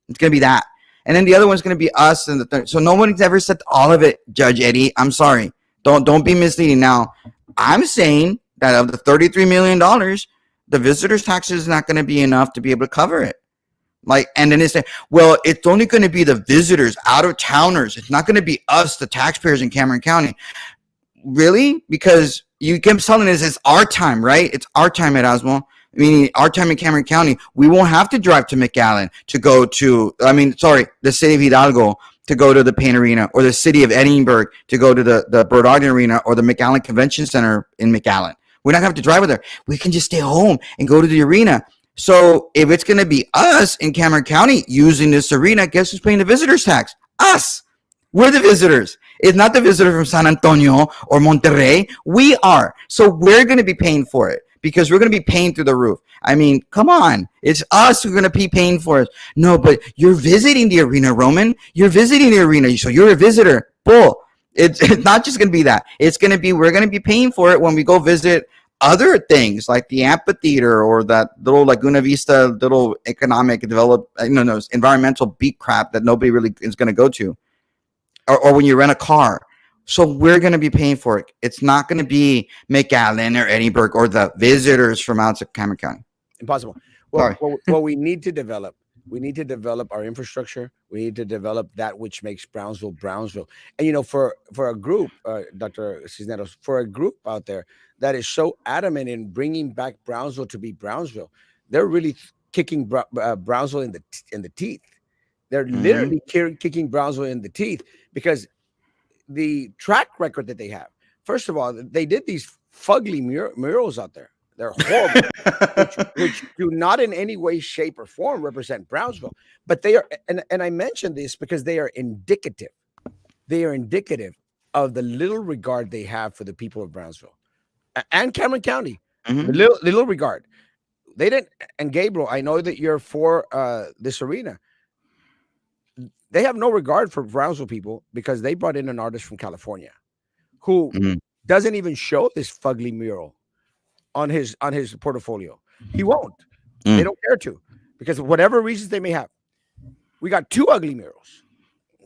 It's going to be that. And then the other one's going to be us. And the third. So no one's ever said all of it, Judge Eddie. I'm sorry. Don't be misleading. Now, I'm saying that of the $33 million, the visitor's tax is not going to be enough to be able to cover it. And then they say, well, it's only going to be the visitors, out of towners. It's not going to be us, the taxpayers in Cameron County. Really? Because you keep telling us it's our time, right? It's our time at Erasmo. Meaning our time in Cameron County, we won't have to drive to McAllen to go to, the city of Hidalgo to go to the Paint Arena, or the city of Edinburgh to go to the Bird Ogden Arena, or the McAllen Convention Center in McAllen. We're not going to have to drive there. We can just stay home and go to the arena. So if it's going to be us in Cameron County using this arena, guess who's paying the visitors tax? Us. We're the visitors. It's not the visitor from San Antonio or Monterrey. We are. So we're going to be paying for it, because we're going to be paying through the roof. I mean, come on. It's us who are going to be paying for it. No, but you're visiting the arena, Roman. You're visiting the arena, so you're a visitor. Bull. It's not just going to be that. It's going to be, we're going to be paying for it when we go visit other things like the amphitheater, or that little Laguna Vista, little economic environmental beat crap that nobody really is going to go to. Or when you rent a car. So we're going to be paying for it. It's not going to be McAllen or Edinburgh or the visitors from outside Cameron County. Impossible. Well, we need to develop. We need to develop our infrastructure. We need to develop that which makes Brownsville Brownsville. And for a group, Dr. Cisneros, for a group out there that is so adamant in bringing back Brownsville to be Brownsville, they're really kicking Brownsville in the teeth. They're literally kicking Brownsville in the teeth, because the track record that they have. First of all, they did these fugly murals out there. They're horrible, which do not in any way, shape, or form represent Brownsville. But they are, and I mentioned this because they are indicative. They are indicative of the little regard they have for the people of Brownsville and Cameron County. The little regard they didn't. And Gabriel, I know that you're for this arena. They have no regard for Brownsville people, because they brought in an artist from California who doesn't even show this fugly mural on his portfolio. He won't. They don't care to, because of whatever reasons they may have. We got two ugly murals.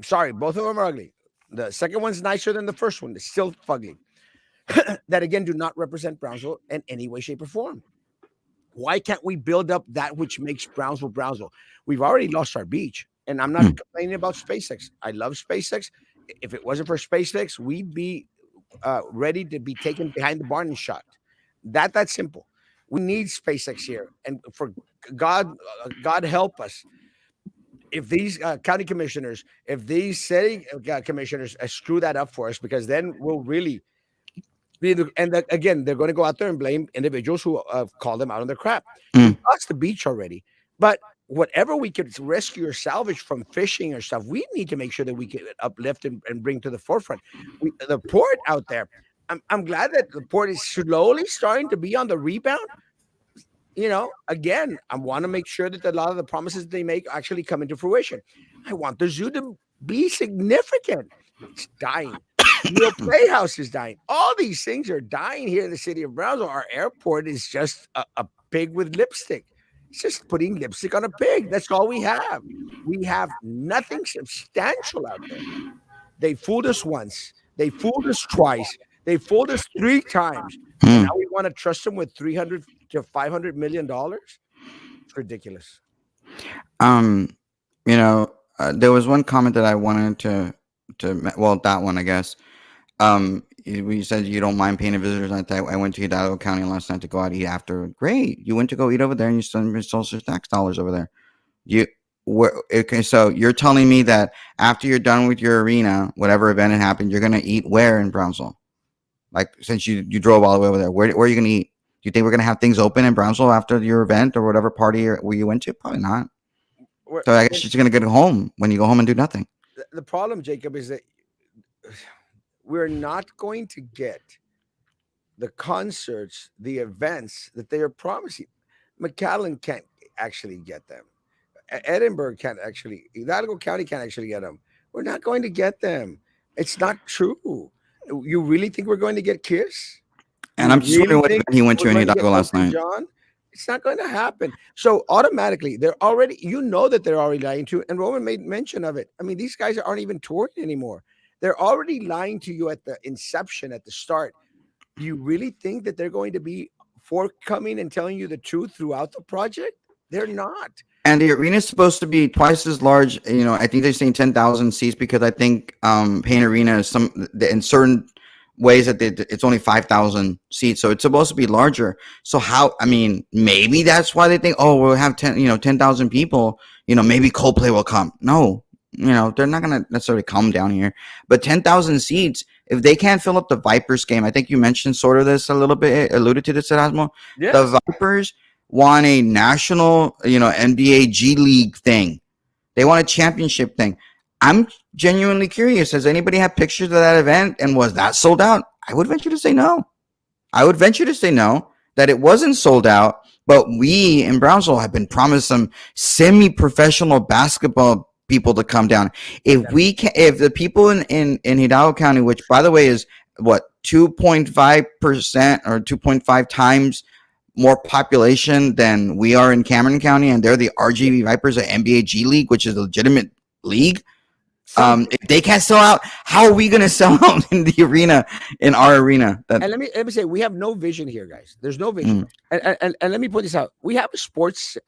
Sorry, both of them are ugly. The second one's nicer than the first one. It's still fugly. That again do not represent Brownsville in any way, shape, or form. Why can't we build up that which makes Brownsville Brownsville? We've already lost our beach. And I'm not complaining about SpaceX. I love SpaceX. If it wasn't for SpaceX, we'd be ready to be taken behind the barn and shot. That's simple. We need SpaceX here, and for God help us. if these county commissioners, if these city commissioners screw that up for us, because then we'll really be again, they're going to go out there and blame individuals who call them out on their crap. We Mm. lost the beach already, but whatever we could rescue or salvage from fishing or stuff, we need to make sure that we can uplift and bring to the forefront. The port out there. I'm glad that the port is slowly starting to be on the rebound. Again, I want to make sure that a lot of the promises they make actually come into fruition. I want the zoo to be significant. It's dying. Neil Playhouse is dying. All these things are dying here in the city of Brownsville. Our airport is just a pig with lipstick. It's just putting lipstick on a pig. That's all we have. We have nothing substantial out there. They fooled us once. They fooled us twice. They fooled us 3 times. And Mm. now we want to trust them with 300 to $500 million. It's ridiculous. Um, there was one comment that I wanted to that one, I guess. You said you don't mind paying visitors like that. I went to Hidalgo County last night to go out and eat after. Great, you went to go eat over there, and you spent your social tax dollars over there. You okay? So you're telling me that after you're done with your arena, whatever event had happened, you're gonna eat where in Brownsville? Like since you drove all the way over there, where are you gonna eat? Do you think we're gonna have things open in Brownsville after your event or whatever party where you went to? Probably not. So I guess you're gonna get home when you go home and do nothing. The problem, Jacob, is that we're not going to get the concerts, the events that they are promising. McAllen can't actually get them. Edinburgh can't actually. Hidalgo County can't actually get them. We're not going to get them. It's not true. You really think we're going to get Kiss? And You I'm just wondering really what think event he went to we're in going to get Hidalgo last Elton night. John? It's not going to happen. So automatically, they're already. That they're already lying to. And Roman made mention of it. I mean, these guys aren't even touring anymore. They're already lying to you at the inception, at the start. Do you really think that they're going to be forthcoming and telling you the truth throughout the project? They're not. And the arena is supposed to be twice as large. I think they're saying 10,000 seats because I think Paint Arena is in certain ways that it's only 5,000 seats, so it's supposed to be larger. So how? I mean, maybe that's why they think, oh, we'll have 10,000 people. Maybe Coldplay will come. No, they're not gonna necessarily come down here. But 10,000 seats, if they can't fill up the Vipers game, I think you mentioned sort of this a little bit, alluded to this, Erasmo. Yeah. The Vipers want a national, NBA G League thing. They want a championship thing. I'm genuinely curious. Has anybody had pictures of that event and was that sold out? I would venture to say no. That it wasn't sold out, but we in Brownsville have been promised some semi-professional basketball people to come down. If the people in Hidalgo County, which by the way is what 2.5% or 2.5 times more population than we are in Cameron County, and they're the RGV Vipers of NBA G League, which is a legitimate league. If they can't sell out, how are we going to sell out in the arena, in our arena? And let me say, we have no vision here, guys. There's no vision. And let me point this out. We have a sports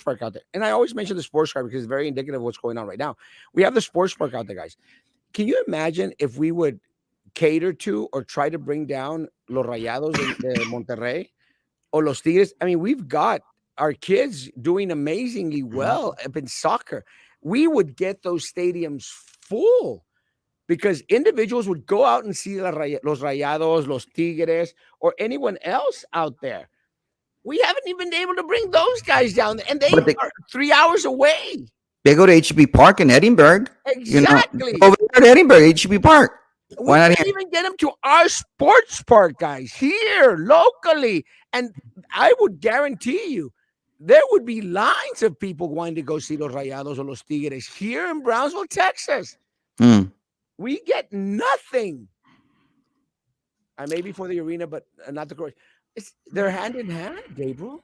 park out there, and I always mention the sports park because it's very indicative of what's going on right now. We have the sports park out there, guys. Can you imagine if we would cater to or try to bring down Los Rayados de Monterrey or Los Tigres? I mean, we've got our kids doing amazingly well up in soccer. We would get those stadiums full because individuals would go out and see Los Rayados, Los Tigres, or anyone else out there. We haven't even been able to bring those guys down, and they are 3 hours away. They go to HB Park in Edinburgh. Exactly. Over there to Edinburgh, HB Park. We can't even get them to our sports park, guys, here locally. And I would guarantee you, there would be lines of people wanting to go see Los Rayados or Los Tigres here in Brownsville, Texas. We get nothing. I may be for the arena, but not the course. They're hand in hand, Gabriel.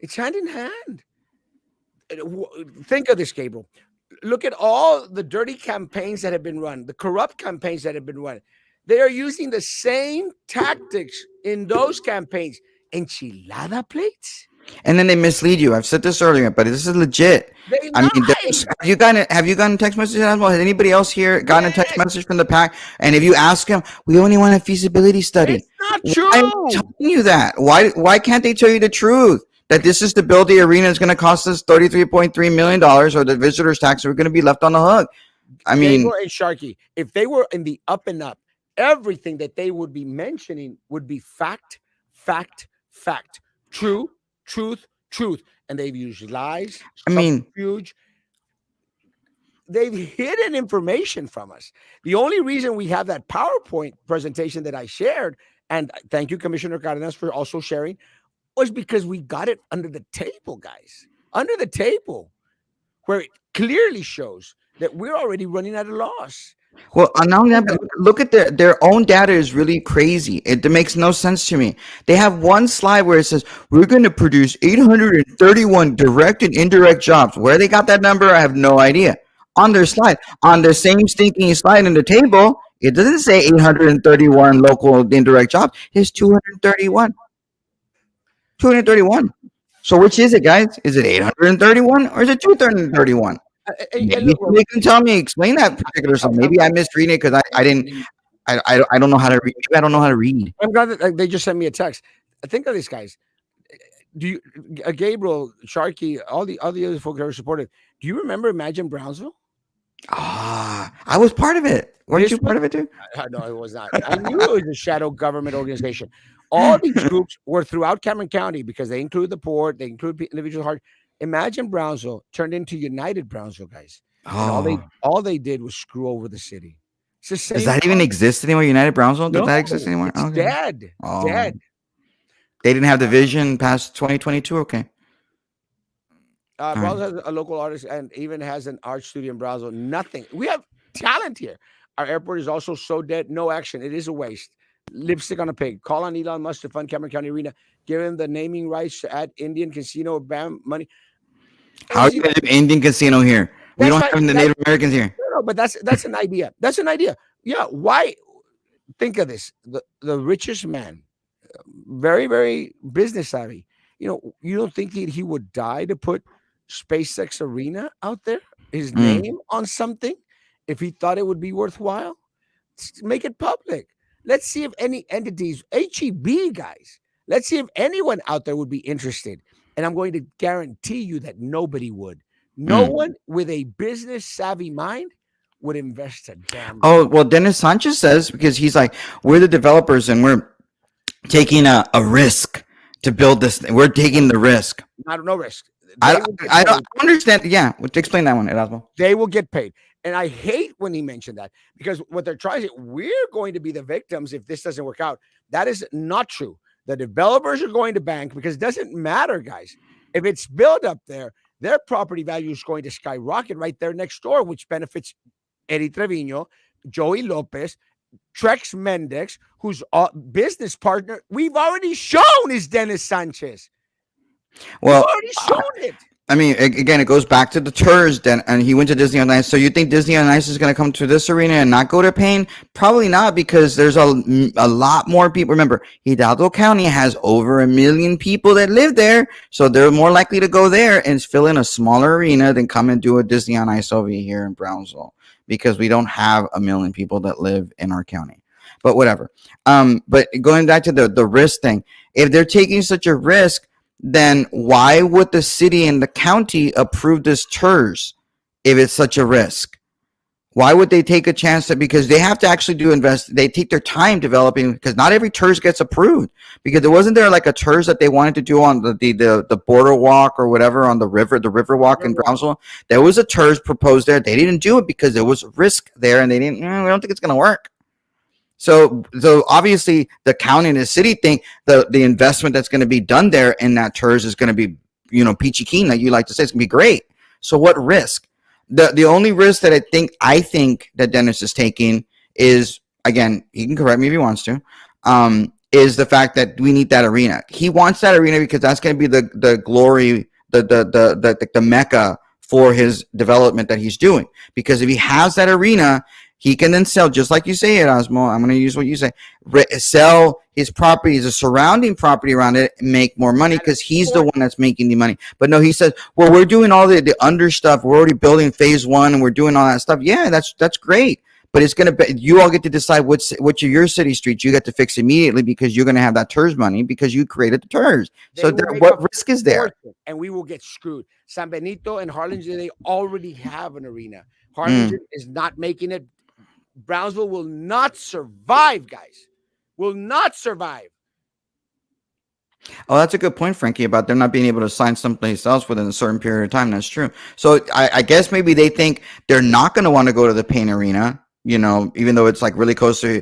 It's hand in hand. Think of this, Gabriel. Look at all the dirty campaigns that have been run, the corrupt campaigns that have been run. They are using the same tactics in those campaigns. Enchilada plates? And then they mislead you. I've said this earlier, but this is legit. I mean, have you gotten text messages as well? Has anybody else here gotten a text message from the pack? And if you ask them, we only want a feasibility study. It's not true. I'm telling you that. Why can't they tell you the truth? that this is to build the arena is going to cost us $33.3 million, or the visitors tax are going to be left on the hook. I mean, Gabriel and Sharky, if they were in the up and up, everything that they would be mentioning would be fact, fact, fact, true, truth, truth. And they've used lies, I mean, subterfuge. They've hidden information from us. The only reason we have that PowerPoint presentation that I shared, and thank you, Commissioner Cardenas, for also sharing, was because we got it under the table, guys. Under the table, where it clearly shows that we're already running at a loss. well, not only that, but look at their own data is really crazy. It makes no sense to me. They have one slide where it says we're going to produce 831 direct and indirect jobs. Where they got that number, I have no idea. On their slide, on the same stinking slide in the table, it doesn't say 831 local indirect jobs. It's 231. 231. So which is it, guys? Is it 831 or is it 231? And Maybe look, somebody can tell me, explain that particular song. Maybe I misreading it because I didn't, I don't know how to read. Maybe I don't know how to read. I'm glad that they just sent me a text. Think of these guys. Do you, Gabriel, Sharky, all the other folks that were supported? Do you remember Imagine Brownsville? Ah, I was part of it. Weren't This you part was of it too? no, it was not. I knew it was a shadow government organization. All these groups were throughout Cameron County because they include the poor, they include individual heart. Imagine Brownsville turned into United Brownsville, guys, and Oh, all they did was screw over the city. It's the does same that even concept. exist anymore? United Brownsville? Does No, that exist anymore? it's Okay. dead, Oh, dead. they didn't have the vision past 2022. Okay. All right. Brownsville has a local artist and even has an art studio in Brownsville. Nothing. We have talent here. Our airport is also so dead. No action. It is a waste. Lipstick on a pig. Call on Elon Musk to fund Cameron County Arena. Give him the naming rights to add Indian casino. Bam, money. How are you going to do Indian casino here? We That's don't right. have the Native Americans here. No, but that's an idea. That's an idea. Yeah. Why? Think of this. The richest man, very very business savvy. You don't think he would die to put SpaceX Arena out there, his Mm. name on something, if he thought it would be worthwhile? Make it public. Let's see if any entities, HEB guys, let's see if anyone out there would be interested. And I'm going to guarantee you that nobody would. No Mm. one with a business savvy mind would invest a damn Oh, thing. well, Dennis Sanchez says, because he's like, we're the developers and we're taking a risk to build this thing. We're taking the risk. Not no risk. I, They will get I don't paid. understand. Yeah. Explain that one, Erasmo. They will get paid. And I hate when he mentioned that because what they're trying to say, we're going to be the victims if this doesn't work out. That is not true. The developers are going to bank because it doesn't matter, guys. If it's built up there, their property value is going to skyrocket right there next door, which benefits Eddie Trevino, Joey Lopez, Trex Mendex, whose business partner we've already shown is Dennis Sanchez. We've Well, already shown it. I mean, again, it goes back to the tours. Then, and he went to Disney on Ice. So you think Disney on Ice is going to come to this arena and not go to Paine? Probably not, because there's a lot more people. Remember, Hidalgo County has over 1 million people that live there, so they're more likely to go there and fill in a smaller arena than come and do a Disney on Ice over here in Brownsville, because we don't have 1 million people that live in our county. But whatever. But going back to the risk thing, if they're taking such a risk, then why would the city and the county approve this TERS if it's such a risk? Why would they take a chance that, because they have to actually they take their time developing, because not every TERS gets approved, because there wasn't there like a TERS that they wanted to do on the border walk or whatever on the river walk in Brownsville. There was a TERS proposed there. They didn't do it because there was risk there and they didn't, we don't think it's going to work. So obviously the county and the city think the investment that's going to be done there in that TERS is going to be, peachy keen, like you like to say. It's going to be great. So what risk? The only risk that I think that Dennis is taking is, again, he can correct me if he wants to, is the fact that we need that arena. He wants that arena because that's going to be the glory, the mecca for his development that he's doing. Because if he has that arena, he can then sell, just like you say, Erasmo. I'm going to use what you say. Sell his property, the surrounding property around it, and make more money because he's the one that's making the money. But no, he says, well, we're doing all the under stuff. We're already building phase 1 and we're doing all that stuff. Yeah, that's great. but it's going to be, you all get to decide which of your city streets you get to fix immediately because you're going to have that TERS money because you created the TERS. So They will make what a risk is there? fortune, and we will get screwed. San Benito and Harlingen, they already have an arena. Mm. Harlingen is not making it. Brownsville will not survive, guys. Will not survive. Oh, that's a good point, Frankie, about them not being able to sign someplace else within a certain period of time. That's true. So I guess maybe they think they're not going to want to go to the Paint Arena, even though it's like really close to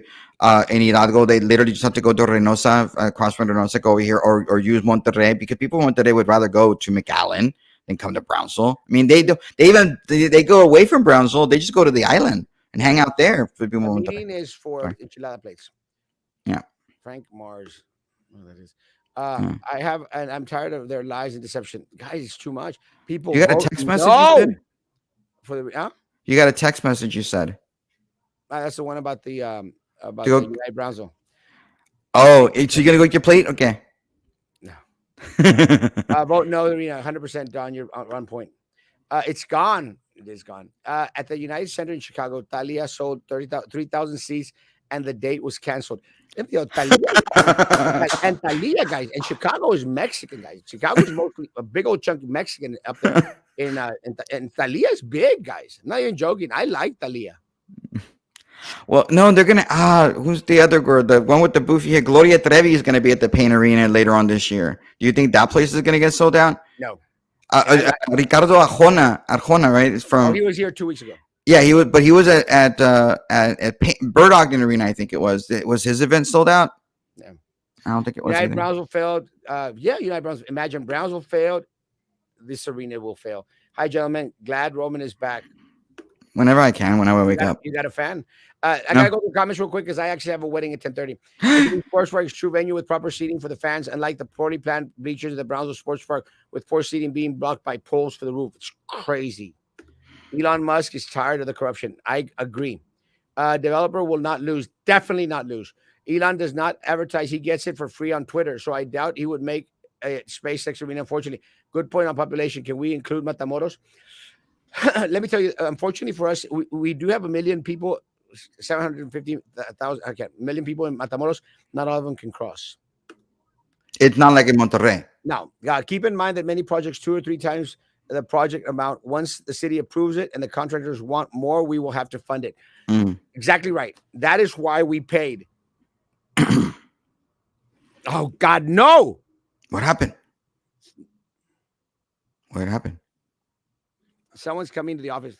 in Hidalgo. They literally just have to go to Reynosa, cross from Reynosa, go over here, or use Monterrey, because people in Monterrey would rather go to McAllen than come to Brownsville. I mean, they do. They go away from Brownsville. They just go to the island and hang out there. For people The in Monterrey. meeting is for Sorry. enchilada plates. Yeah. Frank Mars. Oh, that is. Yeah. I have, and I'm tired of their lies and deception. Guys, it's too much. People You got a vote text message? You no said? for the. Huh? You got a text message. You said. That's the one about the To go. United Brownsville. Oh, so you're gonna go get your plate? Okay. No. Vote no, Arena. 100%, Don. You're on point. It's gone. It is gone. At the United Center in Chicago, Thalia sold 3,000 seats, and the date was canceled. Thalia, and Thalia, guys, and Chicago is Mexican, guys. Chicago is mostly a big old chunk of Mexican up there. And Thalia is big, guys. I'm not even joking. I like Thalia. Well, no, they're gonna. Who's the other girl? The one with the boofy hair? Gloria Trevi is gonna be at the Paint Arena later on this year. Do you think that place is gonna get sold out? No. Ricardo Arjona, right? It's from. He was here 2 weeks ago. Yeah, he was, but he was at Bird Ogden Arena, I think it was. Was his event sold out? Yeah. I don't think it was. United Brownsville failed. United Brownsville. Imagine Brownsville failed. This arena will fail. Hi, gentlemen. Glad Roman is back. Whenever I can, whenever I wake up. You got a fan? I gotta go to the comments real quick because I actually have a wedding at 10:30. Sports Park's true venue with proper seating for the fans, unlike the poorly planned bleachers at the Brownsville Sports Park with poor seating being blocked by poles for the roof. It's crazy. Elon Musk is tired of the corruption. I agree. Developer will not lose. Definitely not lose. Elon does not advertise. He gets it for free on Twitter, so I doubt he would make a SpaceX arena. Unfortunately, good point on population. Can we include Matamoros? Let me tell you. Unfortunately for us, we do have 1 million people, 750,000. Okay, 1 million people in Matamoros. Not all of them can cross. It's not like in Monterrey. Now, keep in mind that many projects 2 or 3 times the project amount. Once the city approves it and the contractors want more, we will have to fund it. Exactly right. That is why we paid. Oh God, no! What happened? What happened? Someone's coming to the office.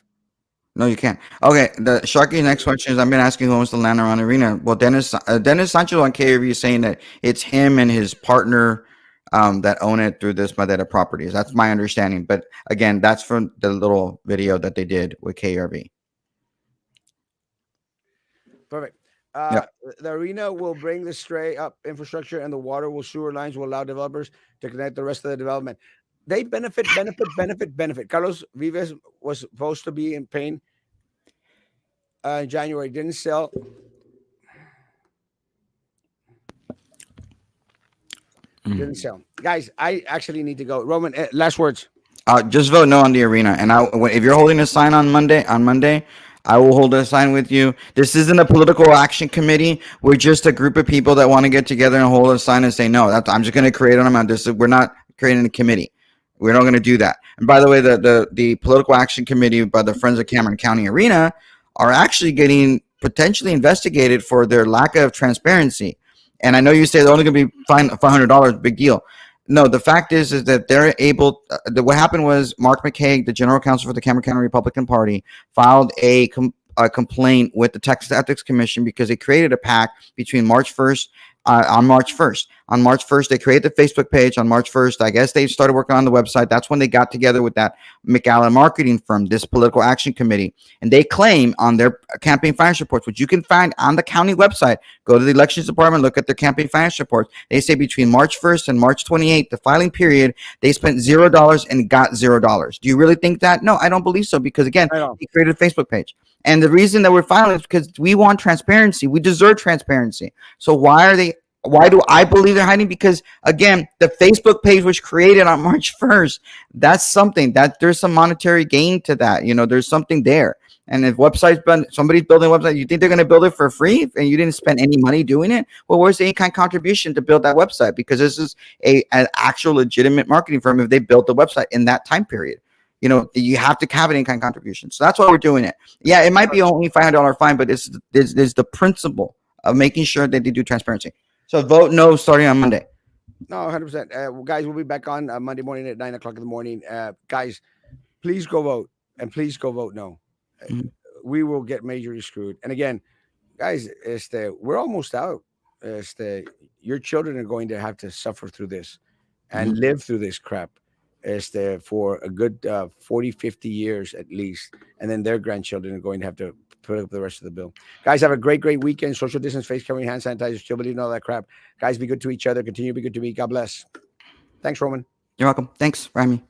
No, you can't. Okay, the Sharky next question is: I've been asking who owns the land around the arena. Well, Dennis Sanchez on KRV is saying that it's him and his partner that own it through this Madera Properties. That's my understanding. But again, that's from the little video that they did with KRV. Perfect. Yep. The arena will bring the stray up infrastructure, and the water will sewer lines will allow developers to connect the rest of the development. They benefit. Carlos Vives was supposed to be in pain in January. Didn't sell. Didn't sell. Guys, I actually need to go. Roman, last words. Just vote no on the arena. And if you're holding a sign on Monday, I will hold a sign with you. This isn't a political action committee. We're just a group of people that want to get together and hold a sign and say no. I'm just going to create an amount. We're not creating a committee. We're not going to do that. And by the way, the political action committee by the Friends of Cameron County Arena are actually getting potentially investigated for their lack of transparency. And I know you say they're only going to be fined $500, big deal. No, the fact is that they're able. What happened was Mark McKay, the general counsel for the Cameron County Republican Party, filed a complaint with the Texas Ethics Commission because they created a pact between March 1st. On March 1st, they created the Facebook page. On March 1st, I guess they started working on the website. That's when they got together with that McAllen marketing firm, this political action committee. And they claim on their campaign finance reports, which you can find on the county website, go to the elections department, look at their campaign finance reports. They say between March 1st and March 28th, the filing period, they spent $0 and got $0. Do you really think that? No, I don't believe so, because again, they created a Facebook page. And the reason that we're filing is because we want transparency. We deserve transparency. So why do I believe they're hiding? Because again, the Facebook page was created on March 1st. That's something that there's some monetary gain to that. There's something there. And if somebody's building a website, you think they're going to build it for free and you didn't spend any money doing it? Well, where's the in-kind contribution to build that website? Because this is an actual legitimate marketing firm if they built the website in that time period. You have to have an in-kind contribution. So that's why we're doing it. Yeah, it might be only $500 fine, but it's the principle of making sure that they do transparency. So vote no starting on Monday. No, 100%. Guys, we'll be back on Monday morning at 9 o'clock in the morning. Guys, please go vote and please go vote no. Mhm. We will get majorly screwed. And again, guys, we're almost out. Your children are going to have to suffer through this and Mhm. live through this crap for a good 40, 50 years at least. And then their grandchildren are going to have to put up the rest of the bill. Guys, have a great, great weekend. Social distance, face covering, hand sanitizer, still believe in all that crap. Guys, be good to each other. Continue to be good to me. God bless. Thanks, Roman. You're welcome. Thanks for having me.